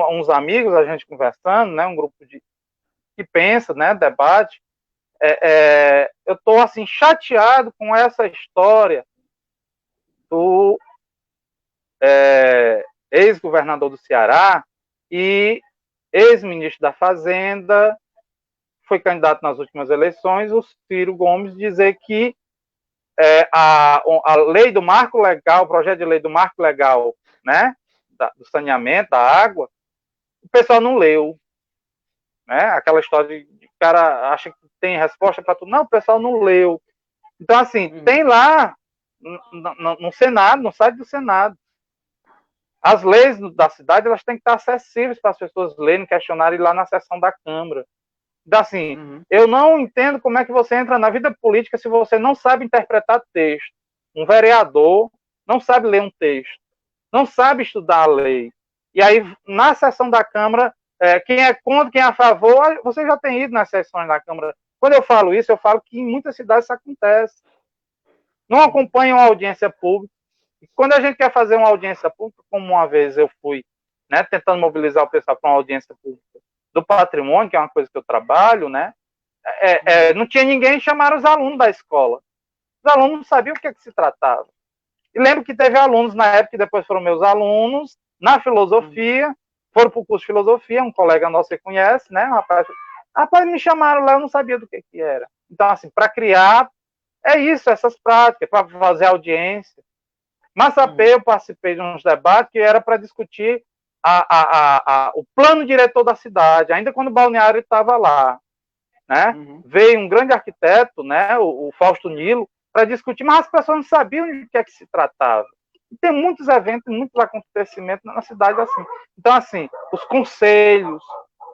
uns amigos, a gente conversando, né, um grupo que pensa, né, debate. Eu estou assim chateado com essa história do ex-governador do Ceará e ex-ministro da Fazenda, foi candidato nas últimas eleições, o Ciro Gomes, dizer que a lei do marco legal, o projeto de lei do marco legal, né, do saneamento, da água, o pessoal não leu. Né? Aquela história de o cara acha que tem resposta para tudo. Não, o pessoal não leu. Então, assim, tem lá no Senado, no site do Senado. As leis da cidade, elas têm que estar acessíveis para as pessoas lerem, questionarem lá na sessão da Câmara. Então, assim, eu não entendo como é que você entra na vida política se você não sabe interpretar texto. Um vereador não sabe ler um texto, não sabe estudar a lei. E aí, na sessão da Câmara, quem é contra, quem é a favor, você já tem ido nas sessões da Câmara. Quando eu falo isso, eu falo que em muitas cidades isso acontece. Não acompanham a audiência pública. E quando a gente quer fazer uma audiência pública, como uma vez eu fui, né, tentando mobilizar o pessoal para uma audiência pública do patrimônio, que é uma coisa que eu trabalho, né, não tinha ninguém, chamaram os alunos da escola. Os alunos não sabiam o que se tratava. E lembro que teve alunos na época, que depois foram meus alunos, na filosofia, foram para o curso de filosofia, um colega nosso que conhece, né? Rapaz, me chamaram lá, eu não sabia do que era. Então, assim, para criar, isso, essas práticas, para fazer audiência. Massapê, eu participei de uns debates que era para discutir o plano diretor da cidade, ainda quando o Balneário estava lá. Né? Veio um grande arquiteto, né, o Fausto Nilo, para discutir, mas as pessoas não sabiam de que é que se tratava. E tem muitos eventos, muitos acontecimentos na cidade assim. Então, assim, os conselhos,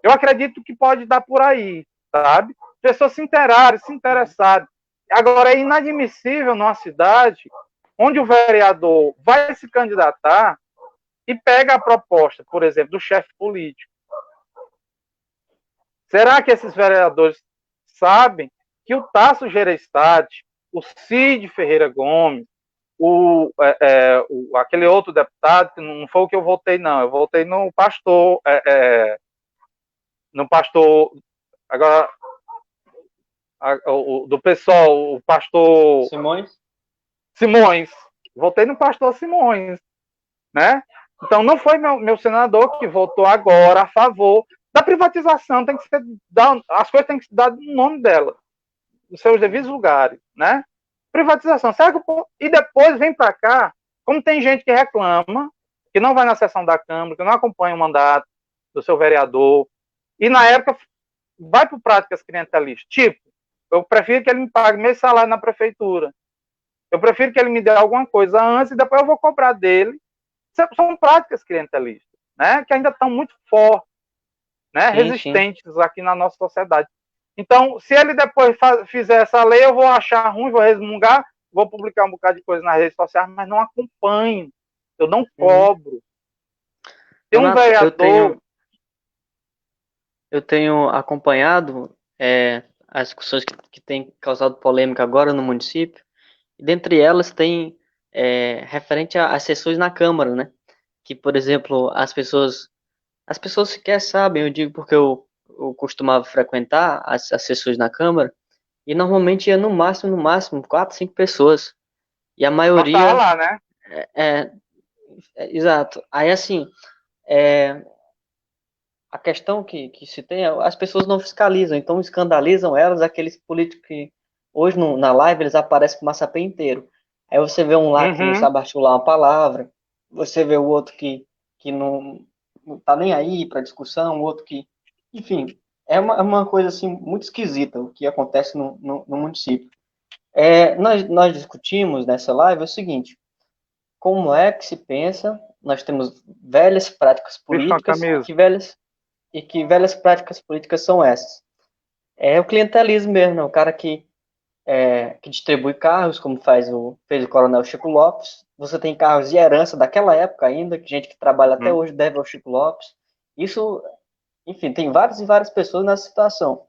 eu acredito que pode dar por aí, sabe? Pessoas se interarem, se interessarem. Agora, é inadmissível numa cidade onde o vereador vai se candidatar e pega a proposta, por exemplo, do chefe político. Será que esses vereadores sabem que o Tasso Gereissati, o Cid Ferreira Gomes, aquele outro deputado, que não foi o que eu votei, não. Eu votei no pastor, agora, do pessoal, o pastor Simões. Votei no pastor Simões, né? Então, não foi meu senador que votou agora a favor da privatização. Tem que ser, as coisas têm que se dar no nome dela, nos seus devidos lugares, né? Privatização. E depois vem para cá, como tem gente que reclama, que não vai na sessão da Câmara, que não acompanha o mandato do seu vereador, e na época vai para práticas clientelistas. Tipo, eu prefiro que ele me pague meu salário na prefeitura. Eu prefiro que ele me dê alguma coisa antes e depois eu vou cobrar dele. São práticas clientelistas, né? Que ainda estão muito fortes, né? Resistentes aqui na nossa sociedade. Então, se ele depois fizer essa lei, eu vou achar ruim, vou resmungar, vou publicar um bocado de coisa nas redes sociais, mas não acompanho. Eu não cobro. Tem um vereador... Eu tenho acompanhado as discussões que têm causado polêmica agora no município, e dentre elas tem referente às sessões na Câmara, né? Que, por exemplo, as pessoas sequer sabem, eu digo porque eu costumava frequentar as sessões na Câmara, e normalmente ia no máximo, 4, 5 pessoas. E a maioria... Não tá lá, né? Exato. Aí, assim, a questão que se tem, as pessoas não fiscalizam, então escandalizam elas, aqueles políticos que hoje na live eles aparecem com o Massapê inteiro. Aí você vê um lá que não sabe articular uma palavra, você vê o outro que não tá nem aí para discussão, o outro que... Enfim, é uma coisa assim muito esquisita o que acontece no município. Nós discutimos nessa live o seguinte: como é que se pensa? Nós temos velhas práticas políticas, que velhas práticas políticas são essas? É o clientelismo mesmo, o cara que distribui carros, como fez o Coronel Chico Lopes. Você tem carros de herança daquela época ainda, que gente que trabalha até hoje deve ao Chico Lopes. Isso, enfim, tem várias e várias pessoas nessa situação.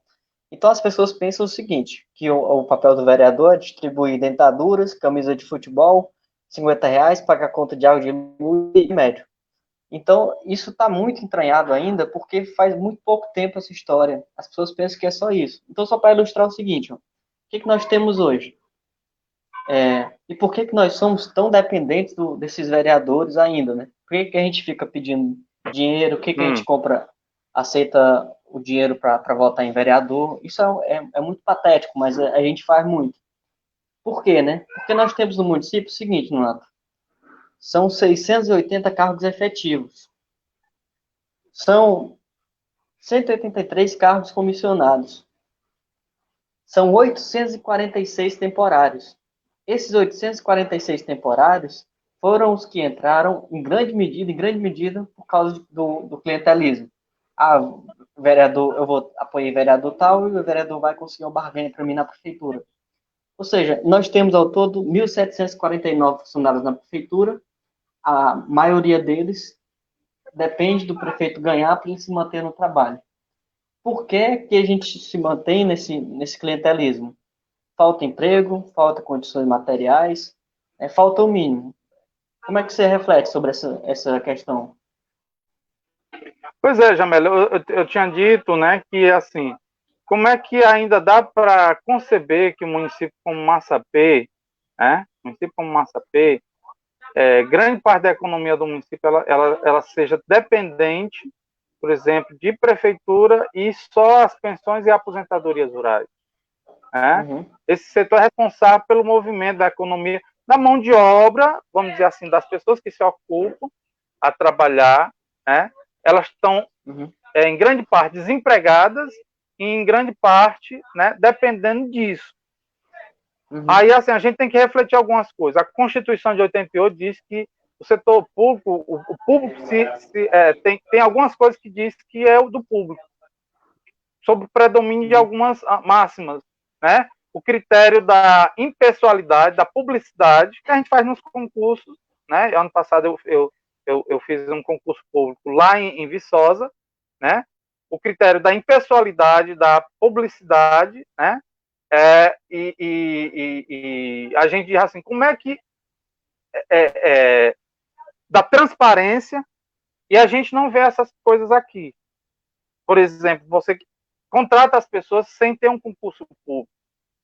Então as pessoas pensam o seguinte, que o papel do vereador é distribuir dentaduras, camisa de futebol, R$ 50, pagar conta de água de luz e médio. Então, isso está muito entranhado ainda, porque faz muito pouco tempo essa história. As pessoas pensam que é só isso. Então, só para ilustrar o seguinte, ó, o que nós temos hoje? E por que nós somos tão dependentes desses vereadores ainda, né? Por que a gente fica pedindo dinheiro? O que a gente compra, aceita o dinheiro para votar em vereador? Isso é muito patético, mas a gente faz muito. Por quê, né? Porque nós temos no município o seguinte, Nonato, são 680 cargos efetivos. São 183 cargos comissionados. São 846 temporários. Esses 846 temporários foram os que entraram em grande medida, por causa do clientelismo. Vereador, eu apoiei vereador tal e o vereador vai conseguir uma barganha para mim na prefeitura. Ou seja, nós temos ao todo 1.749 funcionários na prefeitura. A maioria deles depende do prefeito ganhar para ele se manter no trabalho. Por que a gente se mantém nesse clientelismo? Falta emprego, falta condições materiais, falta o mínimo. Como é que você reflete sobre essa questão? Pois é, Jamel, eu tinha dito, né, que assim, como é que ainda dá para conceber que um município como Massapê, grande parte da economia do município ela seja dependente, por exemplo, de prefeitura e só as pensões e aposentadorias rurais. Esse setor é responsável pelo movimento da economia, da mão de obra, vamos dizer assim, das pessoas que se ocupam a trabalhar, elas estão, em grande parte, desempregadas e, em grande parte, dependendo disso. Aí, assim, a gente tem que refletir algumas coisas. A Constituição de 88 diz que o setor público, o público tem algumas coisas que diz que é o do público, sob o predomínio de algumas máximas, né? O critério da impessoalidade, da publicidade, que a gente faz nos concursos, né? Ano passado eu fiz um concurso público lá em Viçosa, né? o critério da impessoalidade, da publicidade, né? E a gente diz assim, como é que da transparência, e a gente não vê essas coisas aqui. Por exemplo, você contrata as pessoas sem ter um concurso público.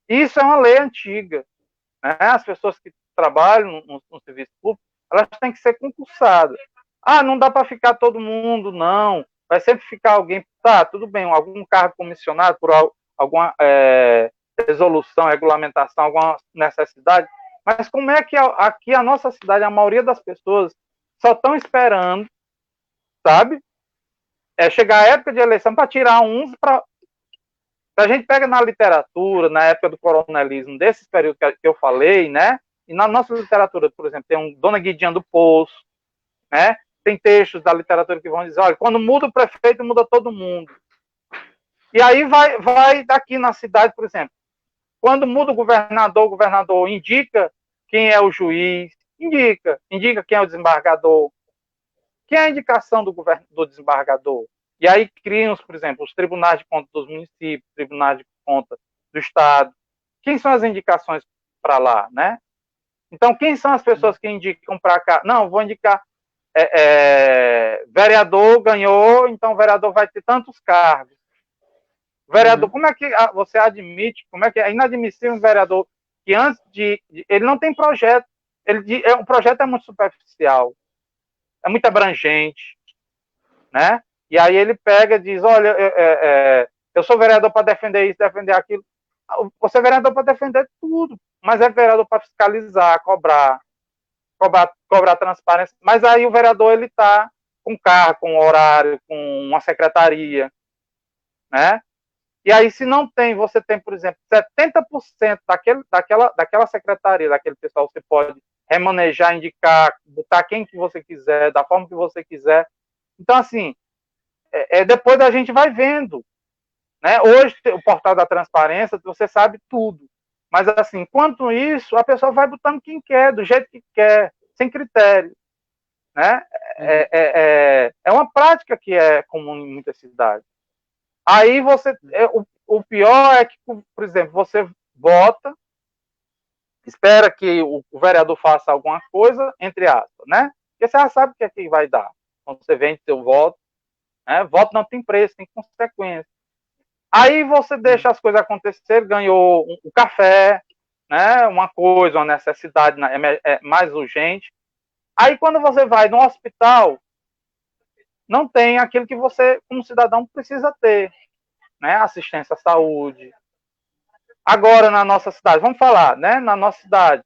Isso é uma lei antiga, né? As pessoas que trabalham no serviço público, elas têm que ser concursadas. Ah, não dá para ficar todo mundo, não. Vai sempre ficar alguém, tá, tudo bem, algum cargo comissionado por alguma resolução, regulamentação, alguma necessidade. Mas como é que aqui a nossa cidade, a maioria das pessoas só estão esperando, sabe? Chegar a época de eleição para tirar uns para. A gente pega na literatura, na época do coronelismo, desses períodos que eu falei, né? E na nossa literatura, por exemplo, tem Dona Guidinha do Poço, né? Tem textos da literatura que vão dizer, olha, quando muda o prefeito, muda todo mundo. E aí vai daqui na cidade, por exemplo, quando muda o governador indica quem é o juiz, indica quem é o desembargador, quem é a indicação do desembargador. E aí criam, por exemplo, os tribunais de conta dos municípios, tribunais de conta do estado. Quem são as indicações para lá, né? Então, quem são as pessoas que indicam para cá? Não, vou indicar vereador ganhou, então o vereador vai ter tantos cargos. Vereador, como é que você admite, como é que é inadmissível um vereador que antes ele não tem projeto, o projeto é muito superficial, é muito abrangente, né? E aí ele pega e diz, olha, eu sou vereador para defender isso, defender aquilo. Você é vereador para defender tudo, mas é vereador para fiscalizar, cobrar transparência. Mas aí o vereador, ele está com carro, com horário, com uma secretaria, né? E aí, se não tem, você tem, por exemplo, 70% daquela secretaria, daquele pessoal, você pode remanejar, indicar, botar quem que você quiser, da forma que você quiser. Então, assim, depois a gente vai vendo, né? Hoje, o portal da transparência, você sabe tudo. Mas, assim, enquanto isso, a pessoa vai botando quem quer, do jeito que quer, sem critério, né? É uma prática que é comum em muitas cidades. Aí o pior é que, por exemplo, você vota, espera que o vereador faça alguma coisa, entre aspas, né? Porque você já sabe o que é que vai dar. Quando você vende seu voto, né? Voto não tem preço, tem consequência. Aí você deixa as coisas acontecer, ganhou um café, né? Uma coisa, uma necessidade mais urgente. Aí quando você vai no hospital, não tem aquilo que você, como cidadão, precisa ter, né? Assistência à saúde. Agora, na nossa cidade, vamos falar, né? Na nossa cidade,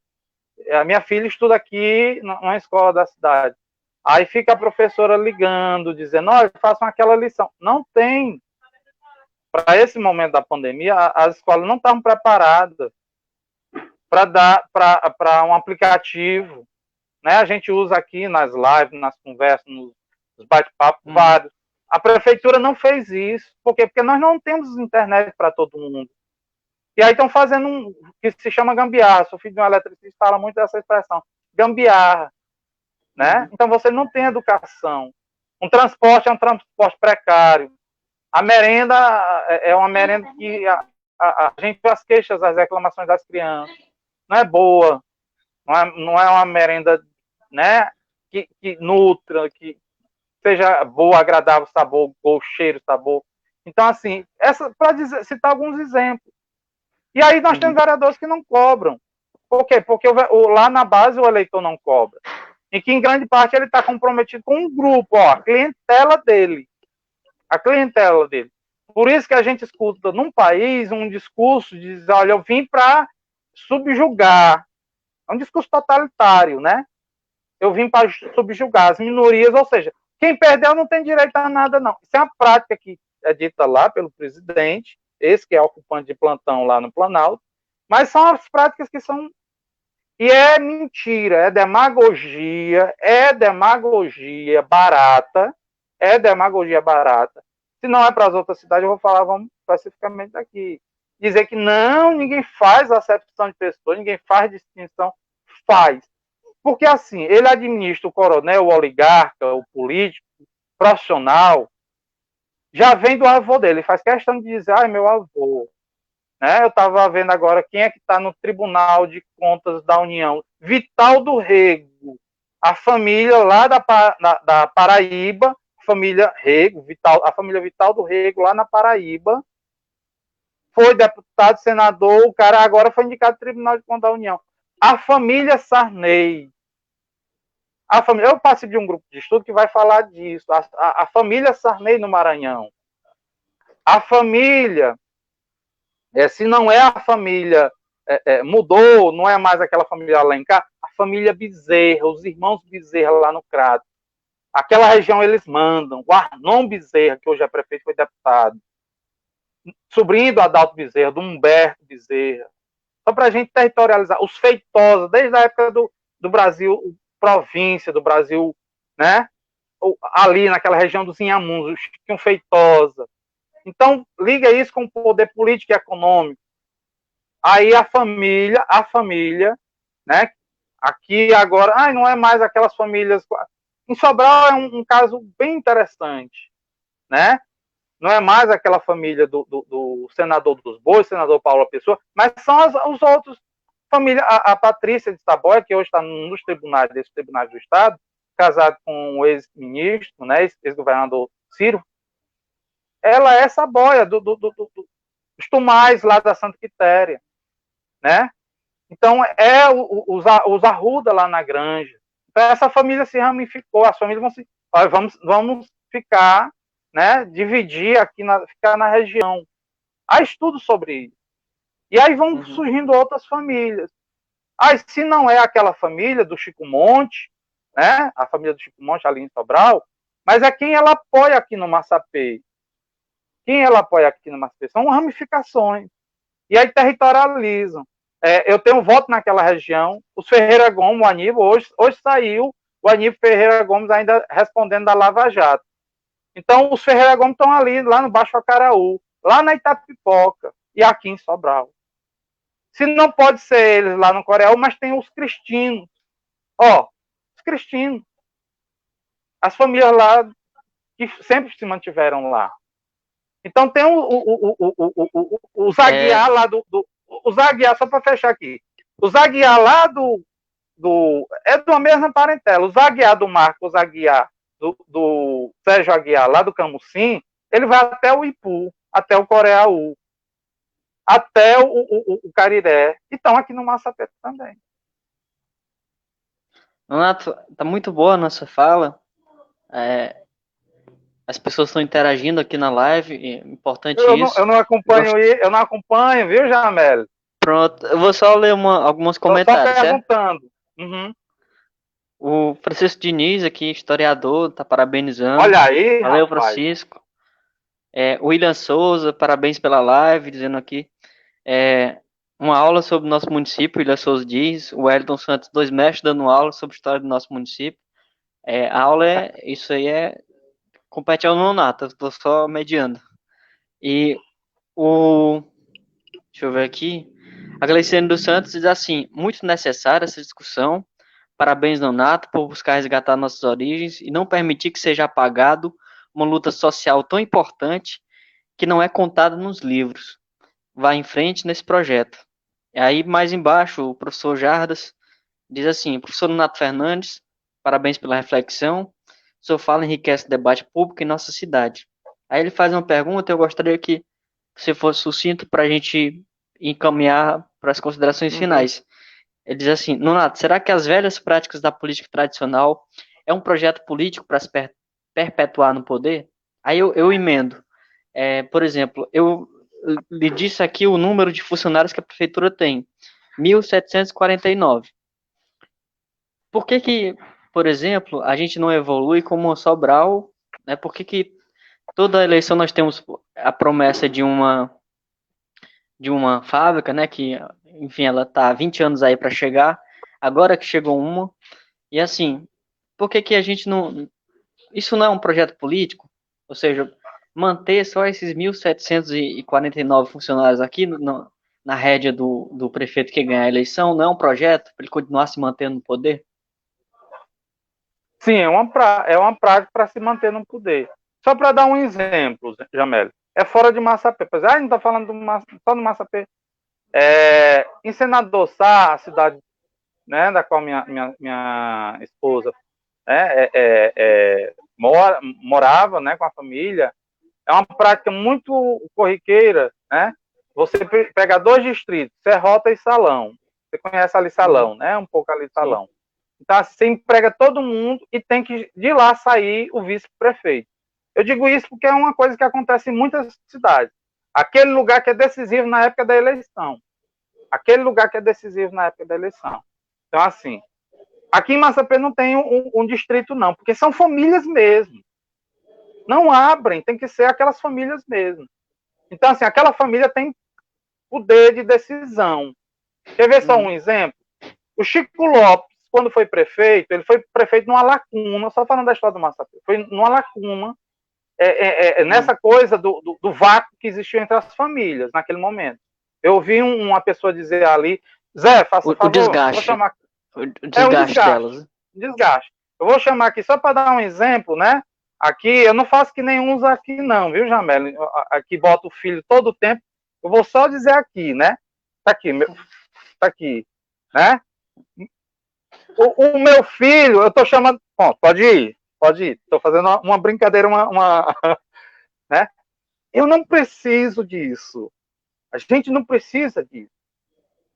a minha filha estuda aqui numa escola da cidade. Aí fica a professora ligando, dizendo, olha, façam aquela lição. Não tem. Para esse momento da pandemia, as escolas não estavam preparadas para dar para um aplicativo, né? A gente usa aqui nas lives, nas conversas, nos bate-papos, vários. A prefeitura não fez isso. Por quê? Porque nós não temos internet para todo mundo. E aí estão fazendo um que se chama gambiarra. Sou filho de um eletricista, fala muito dessa expressão. Gambiarra, né? Então você não tem educação. Um transporte é um transporte precário. A merenda é uma merenda que a gente vê as queixas, as reclamações das crianças. Não é boa. Não é uma merenda, né, que nutra, que seja boa, agradável, sabor, gosto, cheiro, sabor. Então, assim, para citar alguns exemplos. E aí nós temos vereadores que não cobram. Por quê? Porque lá na base o eleitor não cobra. E que, em grande parte, ele está comprometido com um grupo, a clientela dele. A clientela dele. Por isso que a gente escuta num país um discurso de dizer, olha, eu vim para subjugar. É um discurso totalitário, né? Eu vim para subjugar as minorias, ou seja, quem perdeu não tem direito a nada, não. Isso é uma prática que é dita lá pelo presidente, esse que é ocupante de plantão lá no Planalto, mas são as práticas que são... E é mentira, é demagogia barata, Se não é para as outras cidades, eu vou falar, vamos especificamente aqui. Dizer que não, ninguém faz acepção de pessoas, ninguém faz distinção, faz. Porque assim, ele administra o coronel, o oligarca, o político, profissional, já vem do avô dele. Ele faz questão de dizer, ai, meu avô. Né? Eu estava vendo agora quem é que está no Tribunal de Contas da União. Vital do Rego. A família lá da Paraíba, família Rego, a família Vital do Rego, lá na Paraíba, foi deputado, senador, o cara agora foi indicado no Tribunal de Contas da União. A família Sarney. Eu participo de um grupo de estudo que vai falar disso. A família Sarney no Maranhão. A família, se não é a família, mudou, não é mais aquela família Alencar, a família Bezerra, os irmãos Bezerra lá no Crato. Aquela região eles mandam. O Arnon Bezerra, que hoje é prefeito, foi deputado. Sobrinho do Adalto Bezerra, do Humberto Bezerra. Só para a gente territorializar. Os Feitosa, desde a época do Brasil, província do Brasil, né? Ali naquela região dos Inhamuns, o Chiquinho Feitosa. Então, liga isso com o poder político e econômico. Aí a família, né? Aqui agora, não é mais aquelas famílias. Em Sobral é um caso bem interessante, né? Não é mais aquela família do senador dos Bois, senador Paulo Pessoa, mas são os outros família. A Patrícia de Saboia, que hoje está nos desses tribunais do Estado, casado com o ex-ministro, né, ex-governador Ciro, ela é Saboia, dos Tomás lá da Santa Quitéria, né? Então, os Arruda lá na Granja. Então, essa família se ramificou, as famílias vamos ficar, né, dividir aqui, ficar na região. Há estudos sobre isso. E aí vão surgindo outras famílias. Se não é aquela família do Chico Monte, né, a família do Chico Monte ali em Sobral, mas é quem ela apoia aqui no Massapê. Quem ela apoia aqui no Massapê são ramificações. E aí territorializam. Eu tenho voto naquela região. Os Ferreira Gomes, o Aníbal, hoje saiu o Aníbal Ferreira Gomes ainda respondendo da Lava Jato. Então, os Ferreira Gomes estão ali, lá no Baixo Acaraú, lá na Itapipoca e aqui em Sobral. Se não pode ser eles lá no Coreal, mas tem os cristinos. Os cristinos. As famílias lá que sempre se mantiveram lá. Então tem o Zaguiar lá o Zaguiar, só para fechar aqui. O Zaguiar lá é de uma mesma parentela. O Zaguiar do Marcos Aguiar, do Sérgio Aguiar, lá do Camusim, ele vai até o Ipu, até o Coreaú, até o Cariré. E estão aqui no Massapé também. Renato, tá muito boa a nossa fala. As pessoas estão interagindo aqui na live, importante isso. Eu não acompanho, viu, Jamel? Pronto, eu vou só ler alguns comentários. Só perguntando. Uhum. O Francisco Diniz aqui, historiador, tá parabenizando. Olha aí, valeu, rapaz. Francisco. O William Souza, parabéns pela live, dizendo aqui. Uma aula sobre o nosso município, William Souza diz. O Wellington Santos, 2 mestres dando aula sobre a história do nosso município. A aula isso aí compete ao nonato, estou só mediando. E deixa eu ver aqui. A Gleiciane dos Santos diz assim: muito necessária essa discussão. Parabéns, nonato, por buscar resgatar nossas origens e não permitir que seja apagado uma luta social tão importante que não é contada nos livros. Vá em frente nesse projeto. E aí, mais embaixo, o professor Jardas diz assim: professor Nonato Fernandes, parabéns pela reflexão. Sua fala enriquece o debate público em nossa cidade. Aí ele faz uma pergunta, eu gostaria que você fosse sucinto para a gente encaminhar para as considerações finais. Ele diz assim: Nonato, será que as velhas práticas da política tradicional é um projeto político para se perpetuar no poder? Aí eu emendo. Por exemplo, eu lhe disse aqui o número de funcionários que a prefeitura tem: 1.749. Por que, por exemplo, a gente não evolui como Sobral? Né? Por que toda eleição nós temos a promessa de uma fábrica, né, que, enfim, ela está há 20 anos aí para chegar, agora que chegou uma, e assim, por que a gente não... Isso não é um projeto político? Ou seja, manter só esses 1.749 funcionários aqui na rédea do prefeito que ganhar a eleição, não é um projeto para ele continuar se mantendo no poder? Sim, é uma prática para se manter no poder. Só para dar um exemplo, Jamel, é fora de Massapê. Pois não está falando só do Massapê. Em Senador Sá, a cidade, né, da qual minha esposa, né, morava, né, com a família, é uma prática muito corriqueira, né? Você pega 2 distritos, Serrota e Salão. Você conhece ali Salão, né? Um pouco ali Salão. Sim. Então, assim, você emprega todo mundo e tem que de lá sair o vice-prefeito. Eu digo isso porque é uma coisa que acontece em muitas cidades. Aquele lugar que é decisivo na época da eleição. Aquele lugar que é decisivo na época da eleição. Então, assim, aqui em Massapê não tem um distrito, não, porque são famílias mesmo. Não abrem, tem que ser aquelas famílias mesmo. Então, assim, aquela família tem poder de decisão. Quer ver só um exemplo? O Chico Lopes, quando foi prefeito, ele foi prefeito numa lacuna, só falando da história do Massapê, foi numa lacuna, nessa coisa do vácuo que existiu entre as famílias naquele momento. Eu ouvi uma pessoa dizer ali, Zé, faça favor, o desgaste. Vou chamar... o desgaste delas. Desgaste. Eu vou chamar aqui só para dar um exemplo, né? Aqui, eu não faço que nenhum usa aqui não, viu, Jamel? Aqui bota o filho todo o tempo. Eu vou só dizer aqui, né? Tá aqui, né? O meu filho, eu tô chamando... Bom, pode ir. Tô fazendo uma brincadeira, né? Eu não preciso disso. A gente não precisa disso.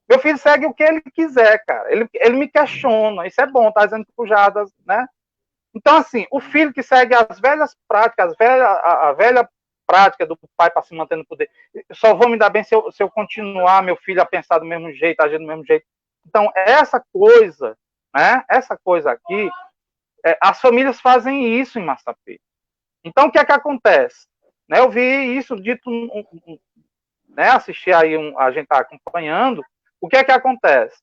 Meu filho segue o que ele quiser, cara. Ele me questiona. Isso é bom, tá dizendo pujadas, né? Então, assim, o filho que segue as velhas práticas, a velha prática do pai para se manter no poder, só vou me dar bem se eu continuar meu filho a pensar do mesmo jeito, agir do mesmo jeito. Então, essa coisa, né? Essa coisa aqui, as famílias fazem isso em Massapê. Então, o que é que acontece? Né, eu vi isso dito, né? Assisti aí, a gente está acompanhando. O que é que acontece?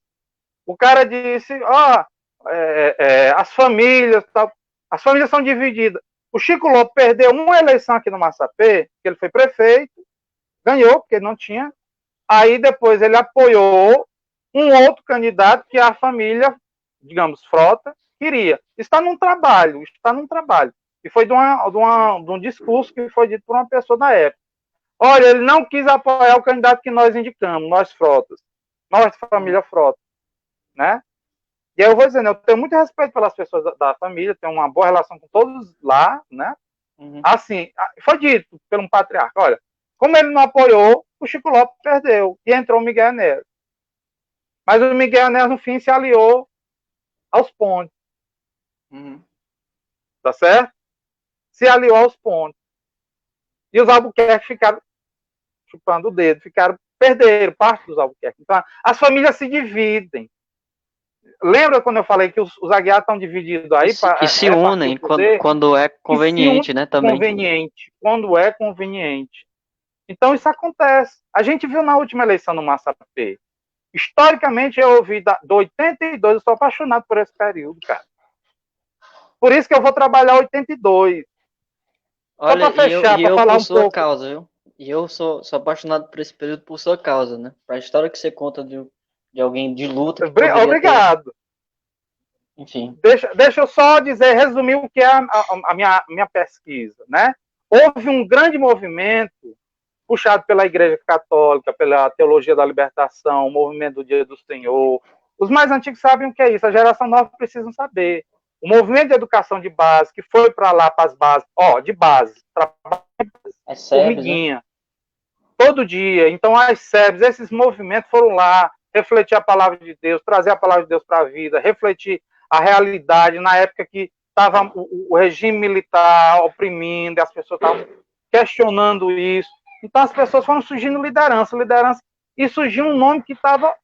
O cara disse, as famílias, tal, as famílias são divididas. O Chico Lopes perdeu uma eleição aqui no Massapê, que ele foi prefeito, ganhou, porque não tinha. Aí depois ele apoiou um outro candidato que a família, digamos, Frota, queria. Está num trabalho. E foi de um discurso que foi dito por uma pessoa da época. Olha, ele não quis apoiar o candidato que nós indicamos, nós Frotas. Nós, família Frota. Né? E aí eu vou dizendo, eu tenho muito respeito pelas pessoas da família, tenho uma boa relação com todos lá, né? Assim, foi dito por um patriarca, olha, como ele não apoiou, o Chico Lopes perdeu, e entrou o Miguel Enéas. Mas o Miguel Enéas, no fim, se aliou aos Pontes. Tá certo? Se aliou aos Pontes. E os Albuquerque ficaram chupando o dedo, perderam parte dos Albuquerque. Então, as famílias se dividem. Lembra quando eu falei que os Aguiar estão divididos aí? E se unem quando é conveniente, né? Também. Quando é conveniente. Então, isso acontece. A gente viu na última eleição no Massapê. Historicamente, eu ouvi do 82, eu sou apaixonado por esse período, cara. Por isso que eu vou trabalhar 82. Olha, só para fechar, para falar um pouco. Causa, viu? E eu sou apaixonado por esse período por sua causa, né? Para a história que você conta de alguém de luta. Obrigado. Enfim. Deixa eu só resumir o que é a minha pesquisa, né? Houve um grande movimento puxado pela Igreja Católica, pela Teologia da Libertação, o movimento do Dia do Senhor. Os mais antigos sabem o que é isso, a geração nova precisa saber. O movimento de educação de base, que foi para lá, para as bases, de base, trabalho, formiguinha, né? Todo dia. Então, as SEBs, esses movimentos foram lá refletir a palavra de Deus, trazer a palavra de Deus para a vida, refletir a realidade na época que estava o regime militar oprimindo, e as pessoas estavam questionando isso. Então, as pessoas foram surgindo liderança, e surgiu um nome que estava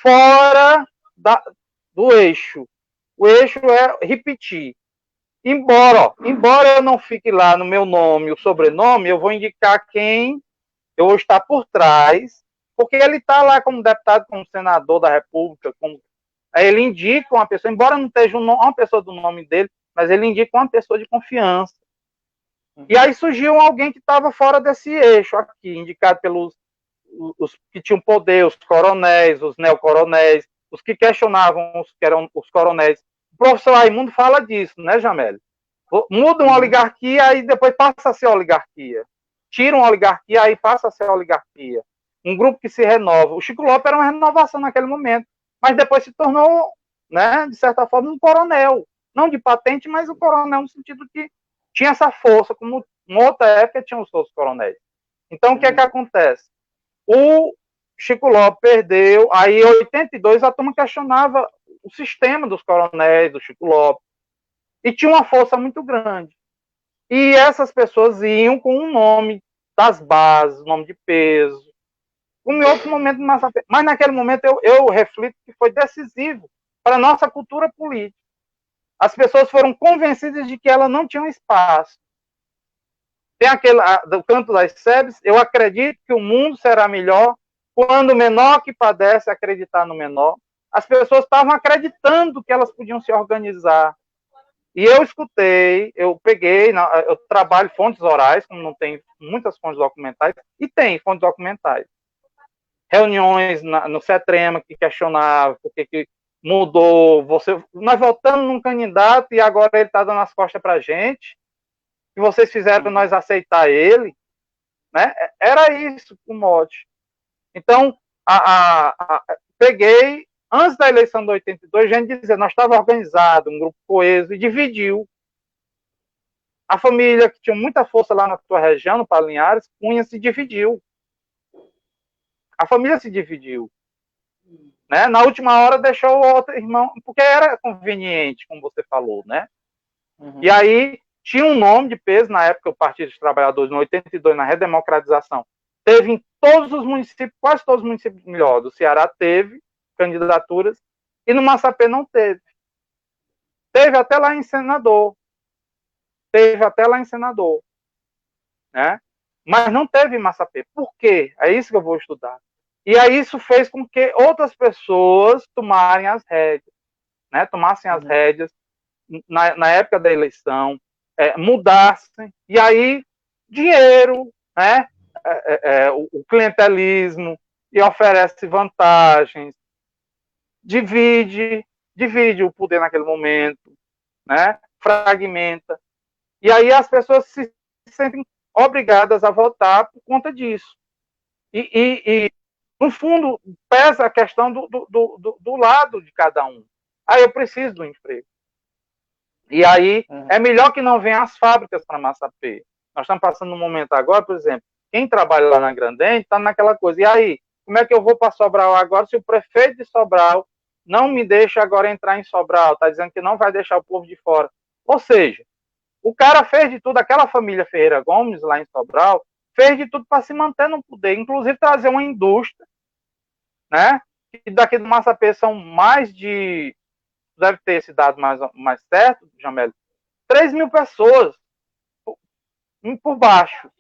fora do eixo. O eixo é repetir. Embora eu não fique lá no meu nome, o sobrenome, eu vou indicar quem eu vou estar por trás, porque ele está lá como deputado, como senador da República, ele indica uma pessoa, embora não esteja uma pessoa do nome dele, mas ele indica uma pessoa de confiança. E aí surgiu alguém que estava fora desse eixo aqui, indicado pelos os que tinham poder, os coronéis, os neocoronéis, os que questionavam que eram os coronéis. O professor Raimundo fala disso, né, Jamel? Muda uma oligarquia, aí depois passa a ser oligarquia. Tira uma oligarquia, aí passa a ser oligarquia. Um grupo que se renova. O Chico Lopes era uma renovação naquele momento, mas depois se tornou, né, de certa forma, um coronel. Não de patente, mas um coronel no sentido que tinha essa força, como em outra época tinham os outros coronéis. Então, o que é que acontece? O Chico Lopes perdeu, aí em 82 a turma questionava o sistema dos coronéis, do Chico Lopes, e tinha uma força muito grande. E essas pessoas iam com um nome das bases, nome de peso, como em outro momento do Massapê. Mas naquele momento eu reflito que foi decisivo para a nossa cultura política. As pessoas foram convencidas de que ela não tinha um espaço. Tem aquele do canto das sebes, eu acredito que o mundo será melhor quando o menor que padece acreditar no menor. As pessoas estavam acreditando que elas podiam se organizar. E eu escutei, eu peguei, eu trabalho fontes orais, como não tem muitas fontes documentais, e tem fontes documentais. Reuniões no CETREMA que questionava por que mudou, nós votamos num candidato e agora ele está dando as costas para a gente, que vocês fizeram nós aceitar ele, né? Era isso o mote. Então, peguei, antes da eleição de 82, a gente dizia, nós estávamos organizados, um grupo coeso, e dividiu. A família, que tinha muita força lá na sua região, no Palinhares, Cunha se dividiu. A família se dividiu. Né? Na última hora deixou o outro irmão, porque era conveniente, como você falou, né? E aí tinha um nome de peso, na época o Partido dos Trabalhadores, em 82, na redemocratização, teve em todos os municípios, quase todos os municípios melhor, do Ceará teve candidaturas, e no Massapê não teve. Teve até lá em senador. Né? Mas não teve em Massapê. Por quê? É isso que eu vou estudar. E aí isso fez com que outras pessoas tomassem as rédeas, né? Tomassem as rédeas na época da eleição, mudassem, e aí dinheiro, né? O clientelismo, e oferece vantagens, divide o poder naquele momento, né? Fragmenta. E aí as pessoas se sentem obrigadas a votar por conta disso. E no fundo, pesa a questão do lado de cada um. Aí eu preciso do emprego. E aí é melhor que não venham as fábricas para Massapê. Nós estamos passando um momento agora, por exemplo, quem trabalha lá na Grandene está naquela coisa. E aí, como é que eu vou para Sobral agora se o prefeito de Sobral não me deixa agora entrar em Sobral? Está dizendo que não vai deixar o povo de fora. Ou seja, o cara fez de tudo, aquela família Ferreira Gomes lá em Sobral, fez de tudo para se manter no poder, inclusive trazer uma indústria, né? E daqui do Massapê são mais de, deve ter esse dado mais certo, Jamel, 3.000 pessoas por baixo,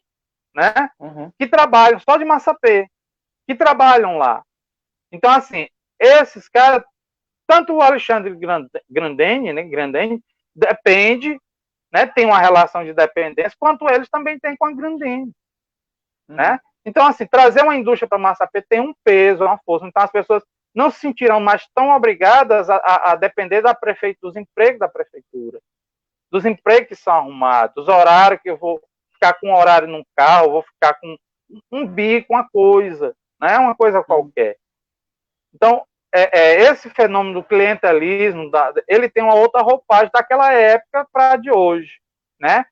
né? Que trabalham, só de Massapê, que trabalham lá. Então, assim, esses caras, tanto o Alexandre Grandene, né, depende, né, tem uma relação de dependência, quanto eles também têm com a Grandene, né? Então, assim, trazer uma indústria para Massapê tem um peso, uma força. Então, as pessoas não se sentirão mais tão obrigadas a depender da prefeitura, dos empregos da prefeitura, dos empregos que são arrumados, dos horários que eu vou ficar com um horário num carro, vou ficar com um bico, uma coisa, né? Uma coisa qualquer. Então, esse fenômeno do clientelismo, ele tem uma outra roupagem daquela época para a de hoje, né?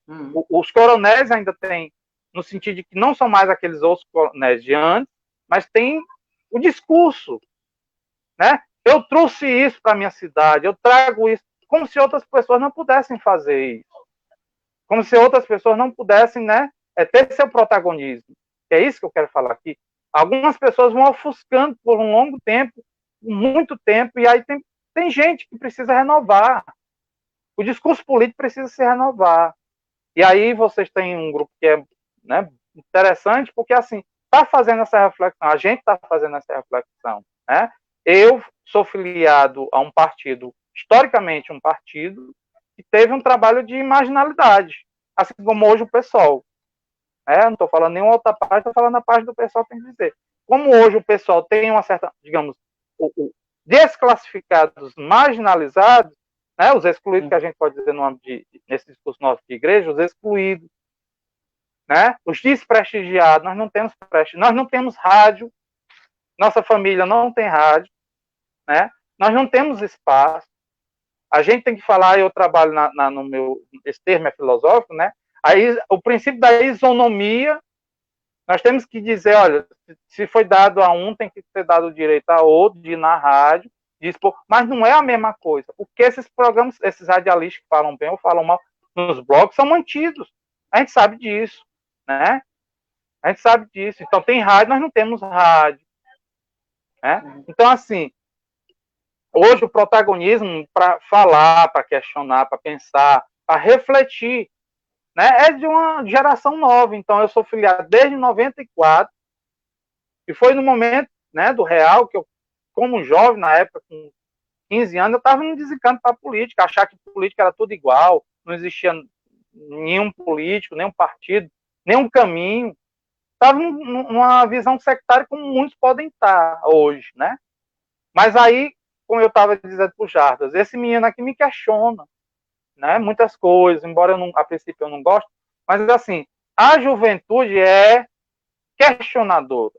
Os coronéis ainda têm, no sentido de que não são mais aqueles outros coronéis de antes, mas tem o discurso, né? Eu trouxe isso para a minha cidade, eu trago isso, como se outras pessoas não pudessem fazer isso. Como se outras pessoas não pudessem, né, ter seu protagonismo. É isso que eu quero falar aqui. Algumas pessoas vão ofuscando por um longo tempo, muito tempo, e aí tem gente que precisa renovar. O discurso político precisa se renovar. E aí vocês têm um grupo que é, né, interessante, porque assim, está fazendo essa reflexão, a gente está fazendo essa reflexão. Né? Eu sou filiado a um partido, historicamente um partido, que teve um trabalho de marginalidade, assim como hoje o PSOL. Não estou falando nenhuma outra parte, estou falando a parte do PSOL, tem que dizer. Como hoje o PSOL tem uma certa, digamos, desclassificados, marginalizados, né? Os excluídos, que a gente pode dizer no âmbito nesse discurso nosso de igreja, os excluídos, né? Os desprestigiados, nós não temos prestígio, nós não temos rádio, nossa família não tem rádio, né? Nós não temos espaço. A gente tem que falar, eu trabalho no meu, esse termo é filosófico, né? Aí, o princípio da isonomia, nós temos que dizer, olha, se foi dado a um, tem que ser dado o direito a outro, de ir na rádio, de expor, mas não é a mesma coisa, porque esses programas, esses radialistas que falam bem ou falam mal nos blogs, são mantidos. A gente sabe disso, né? A gente sabe disso. Então, tem rádio, nós não temos rádio, né? Então, assim, hoje o protagonismo para falar, para questionar, para pensar, para refletir, né, é de uma geração nova. Então, eu sou filiado desde 94, e foi no momento, né, do real, que eu, como jovem, na época, com 15 anos, eu estava me desencanto para a política, achar que política era tudo igual, não existia nenhum político, nenhum partido, nenhum caminho. Estava numa visão sectária, como muitos podem estar hoje, né? Mas aí, como eu estava dizendo para o Jardas, esse menino aqui me questiona, né, muitas coisas, embora a princípio eu não goste, mas assim, a juventude é questionadora.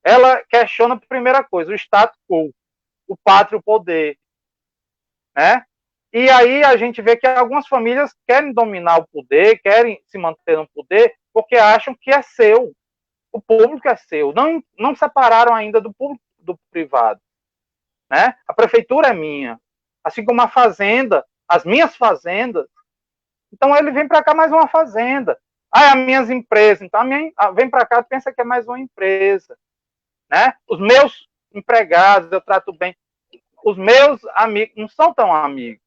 Ela questiona, a primeira coisa, o status quo, o pátrio poder, né? E aí a gente vê que algumas famílias querem dominar o poder, querem se manter no poder, porque acham que é seu, o público é seu, não separaram ainda do público do privado, né? A prefeitura é minha, assim como a fazenda, as minhas fazendas. Então ele vem para cá mais uma fazenda. Ah, as minhas empresas. Então vem para cá, pensa que é mais uma empresa, né? Os meus empregados eu trato bem. Os meus amigos não são tão amigos.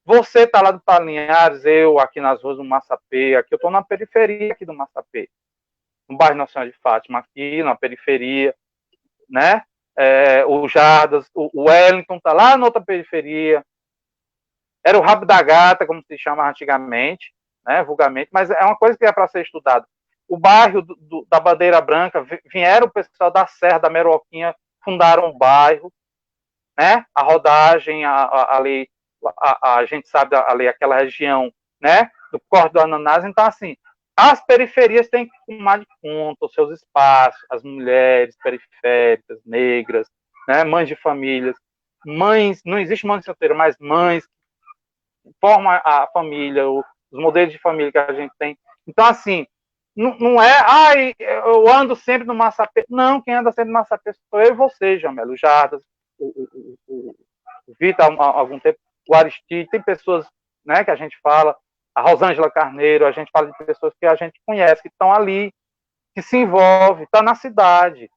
Você tá lá do Palinhares, eu aqui nas ruas do Massapê, aqui eu estou na periferia aqui do Massapê, no bairro Nossa Senhora de Fátima, aqui na periferia, né? O Jardas, o Wellington tá lá na outra periferia. Era o rabo da gata, como se chamava antigamente, né, vulgarmente, mas é uma coisa que é para ser estudada. O bairro da Bandeira Branca, vieram o pessoal da Serra, da Meroquinha, fundaram o bairro, né, a rodagem, ali, a gente sabe ali, aquela região, né, do Corte do Ananás. Então, assim, as periferias têm que tomar de conta os seus espaços, as mulheres periféricas, negras, né, mães de famílias, mães, não existe mãe solteira, mas mães forma a família, os modelos de família que a gente tem. Então, assim, não é, eu ando sempre no Massapê. Não, quem anda sempre no Massapê sou eu e você, Jamelo, o Jardas, o Vitor, há algum tempo, o Aristide, tem pessoas, né, que a gente fala, a Rosângela Carneiro, a gente fala de pessoas que a gente conhece, que estão ali, que se envolve, está na cidade,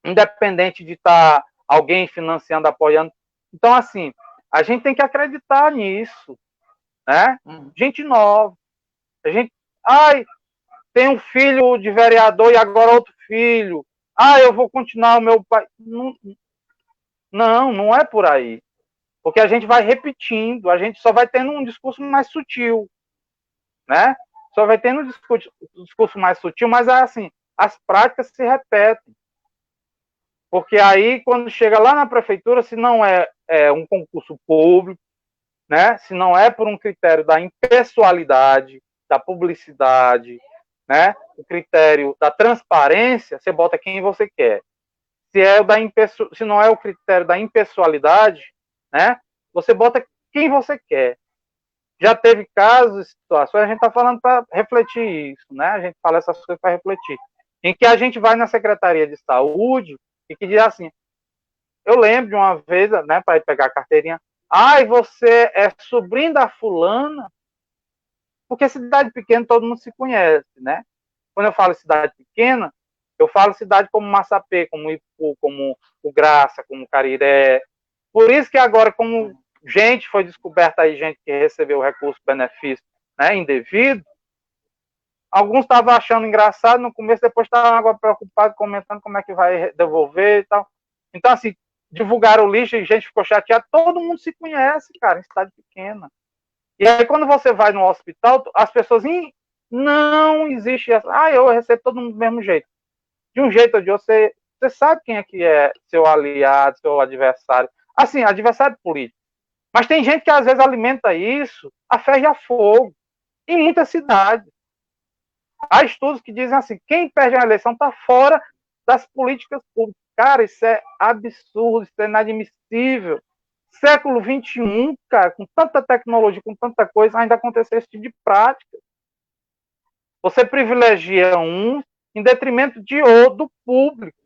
independente de estar alguém financiando, apoiando. Então, assim, a gente tem que acreditar nisso, né? Gente nova. A gente, tem um filho de vereador e agora outro filho. Eu vou continuar o meu pai. Não é por aí. Porque a gente vai repetindo, a gente só vai tendo um discurso mais sutil, né? Só vai tendo um discurso mais sutil, mas assim, as práticas se repetem. Porque aí, quando chega lá na prefeitura, se não é um concurso público, né? Se não é por um critério da impessoalidade, da publicidade, né? O critério da transparência, você bota quem você quer. Se não é o critério da impessoalidade, né? Você bota quem você quer. Já teve casos, situações, a gente está falando para refletir isso, né? A gente fala essas coisas para refletir. Em que a gente vai na Secretaria de Saúde e que diz assim, eu lembro de uma vez, né, para ir pegar a carteirinha, você é sobrinho da fulana? Porque cidade pequena todo mundo se conhece, né? Quando eu falo cidade pequena, eu falo cidade como Massapê, como Ipu, como o Graça, como Cariré. Por isso que agora, como gente foi descoberta aí, gente que recebeu o recurso, benefício, né, indevido, alguns estavam achando engraçado no começo, depois estavam agora preocupados, comentando como é que vai devolver e tal. Então, assim, divulgaram o lixo e gente ficou chateada. Todo mundo se conhece, cara, em cidade pequena. E aí, quando você vai no hospital, as pessoas, não existe essa. Eu recebo todo mundo do mesmo jeito. De um jeito ou de outro, você sabe quem é que é seu aliado, seu adversário. Assim, adversário político. Mas tem gente que às vezes alimenta isso a ferro e a fogo. Em muitas cidades. Há estudos que dizem assim, quem perde a eleição está fora das políticas públicas. Cara, isso é absurdo, isso é inadmissível. Século XXI, cara, com tanta tecnologia, com tanta coisa, ainda acontece esse tipo de prática. Você privilegia um em detrimento de outro, do público.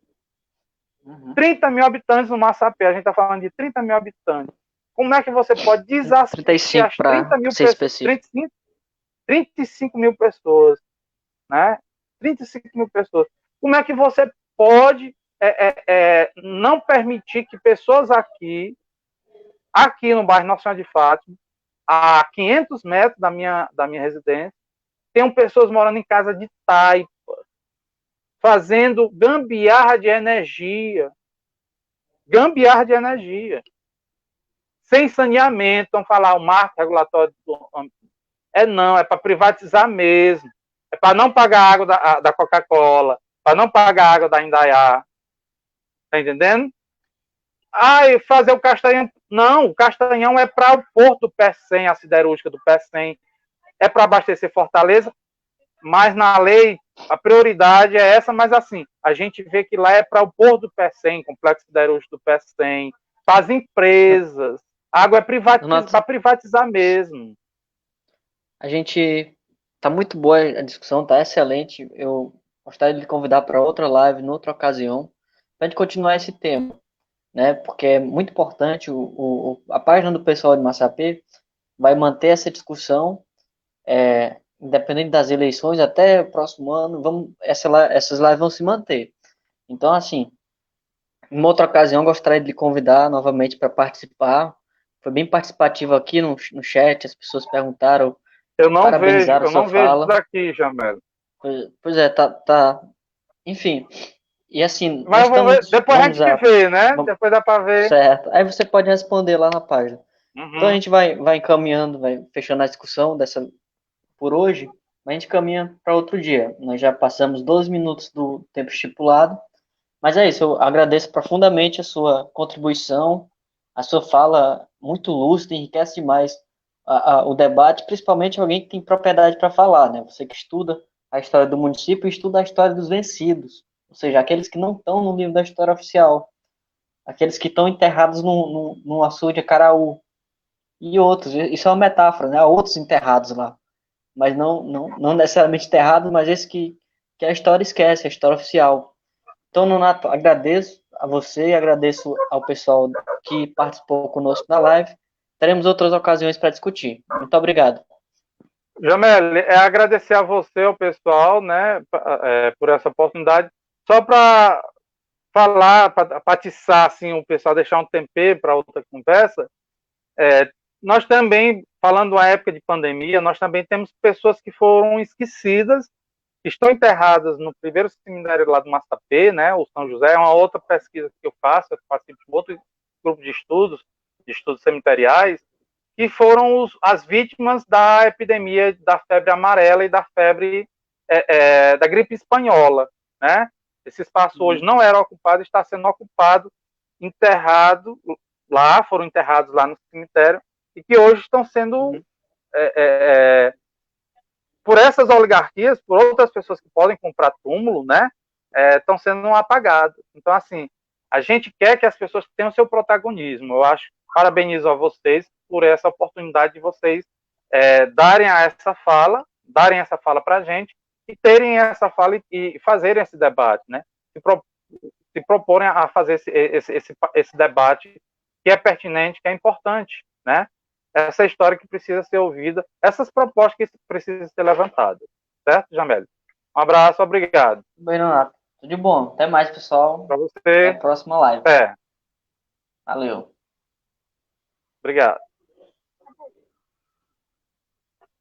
30 mil habitantes no Massapé, a gente está falando de 30 mil habitantes. Como é que você pode desassistir 35 as 30 mil ser pessoas? específico. 35 mil pessoas, né? 35 mil pessoas. Como é que você pode não permitir que pessoas aqui no bairro Nossa Senhora de Fátima, a 500 metros da minha residência, tenham pessoas morando em casa de taipa, fazendo gambiarra de energia, sem saneamento, vão falar o marco regulatório não, é para privatizar mesmo, é para não pagar a água da Coca-Cola, para não pagar a água da Indaiá, tá entendendo? E fazer o Castanhão, não, o Castanhão é para o Porto do Pecém, a siderúrgica do Pecém, é para abastecer Fortaleza, mas na lei a prioridade é essa, mas assim, a gente vê que lá é para o Porto do Pecém, Complexo Siderúrgico do Pecém, para as empresas, a água é para privatizar mesmo. A gente tá muito boa a discussão, tá excelente. Eu gostaria de lhe convidar para outra live, noutra ocasião, para a gente continuar esse tema, né? Porque é muito importante. A página do pessoal de Massapê vai manter essa discussão, independente das eleições, até o próximo ano. Essas lives vão se manter. Então, assim, em uma outra ocasião, gostaria de lhe convidar novamente para participar. Foi bem participativo aqui no chat, as pessoas perguntaram. Eu não Parabenizaram vejo daqui, Jamelo. Pois é, tá. Enfim, e assim, mas depois a gente vê, né? Depois dá para ver. Certo. Aí você pode responder lá na página. Uhum. Então a gente vai encaminhando, vai fechando a discussão por hoje, mas a gente caminha para outro dia. Nós já passamos 12 minutos do tempo estipulado, mas é isso, eu agradeço profundamente a sua contribuição, a sua fala muito lúcida, enriquece demais o debate, principalmente alguém que tem propriedade para falar, né? Você que estuda a história do município e estuda a história dos vencidos, ou seja, aqueles que não estão no livro da história oficial, aqueles que estão enterrados no açude Acaraú, e outros, isso é uma metáfora, né? Há outros enterrados lá, mas não necessariamente enterrados, mas esses que a história esquece, a história oficial. Então, Nonato, agradeço a você e agradeço ao pessoal que participou conosco na live. Teremos outras ocasiões para discutir. Muito obrigado. Jamel, agradecer a você, ao pessoal, né, por essa oportunidade. Só para falar, para atiçar assim, o pessoal, deixar um tempero para outra conversa, nós também, falando da época de pandemia, nós também temos pessoas que foram esquecidas, que estão enterradas no primeiro cemitério lá do Massapê, né, o São José, é uma outra pesquisa que eu faço participo de outro grupo de estudos cemiteriais, que foram as vítimas da epidemia da febre amarela e da febre da gripe espanhola, né? Esse espaço hoje não era ocupado, está sendo ocupado, enterrado lá, foram enterrados lá no cemitério, e que hoje estão sendo, por essas oligarquias, por outras pessoas que podem comprar túmulo, né? Estão sendo apagados. Então, assim, a gente quer que as pessoas tenham seu protagonismo. Eu acho, parabenizo a vocês por essa oportunidade de vocês darem essa fala para a gente e terem essa fala e fazerem esse debate, né? Se proporem a fazer esse debate que é pertinente, que é importante, né? Essa história que precisa ser ouvida, essas propostas que precisam ser levantadas. Certo, Jamel? Um abraço, obrigado. Bem, Nonato. Tudo de bom. Até mais, pessoal. Para você. Até a próxima live. É. Valeu. Obrigado.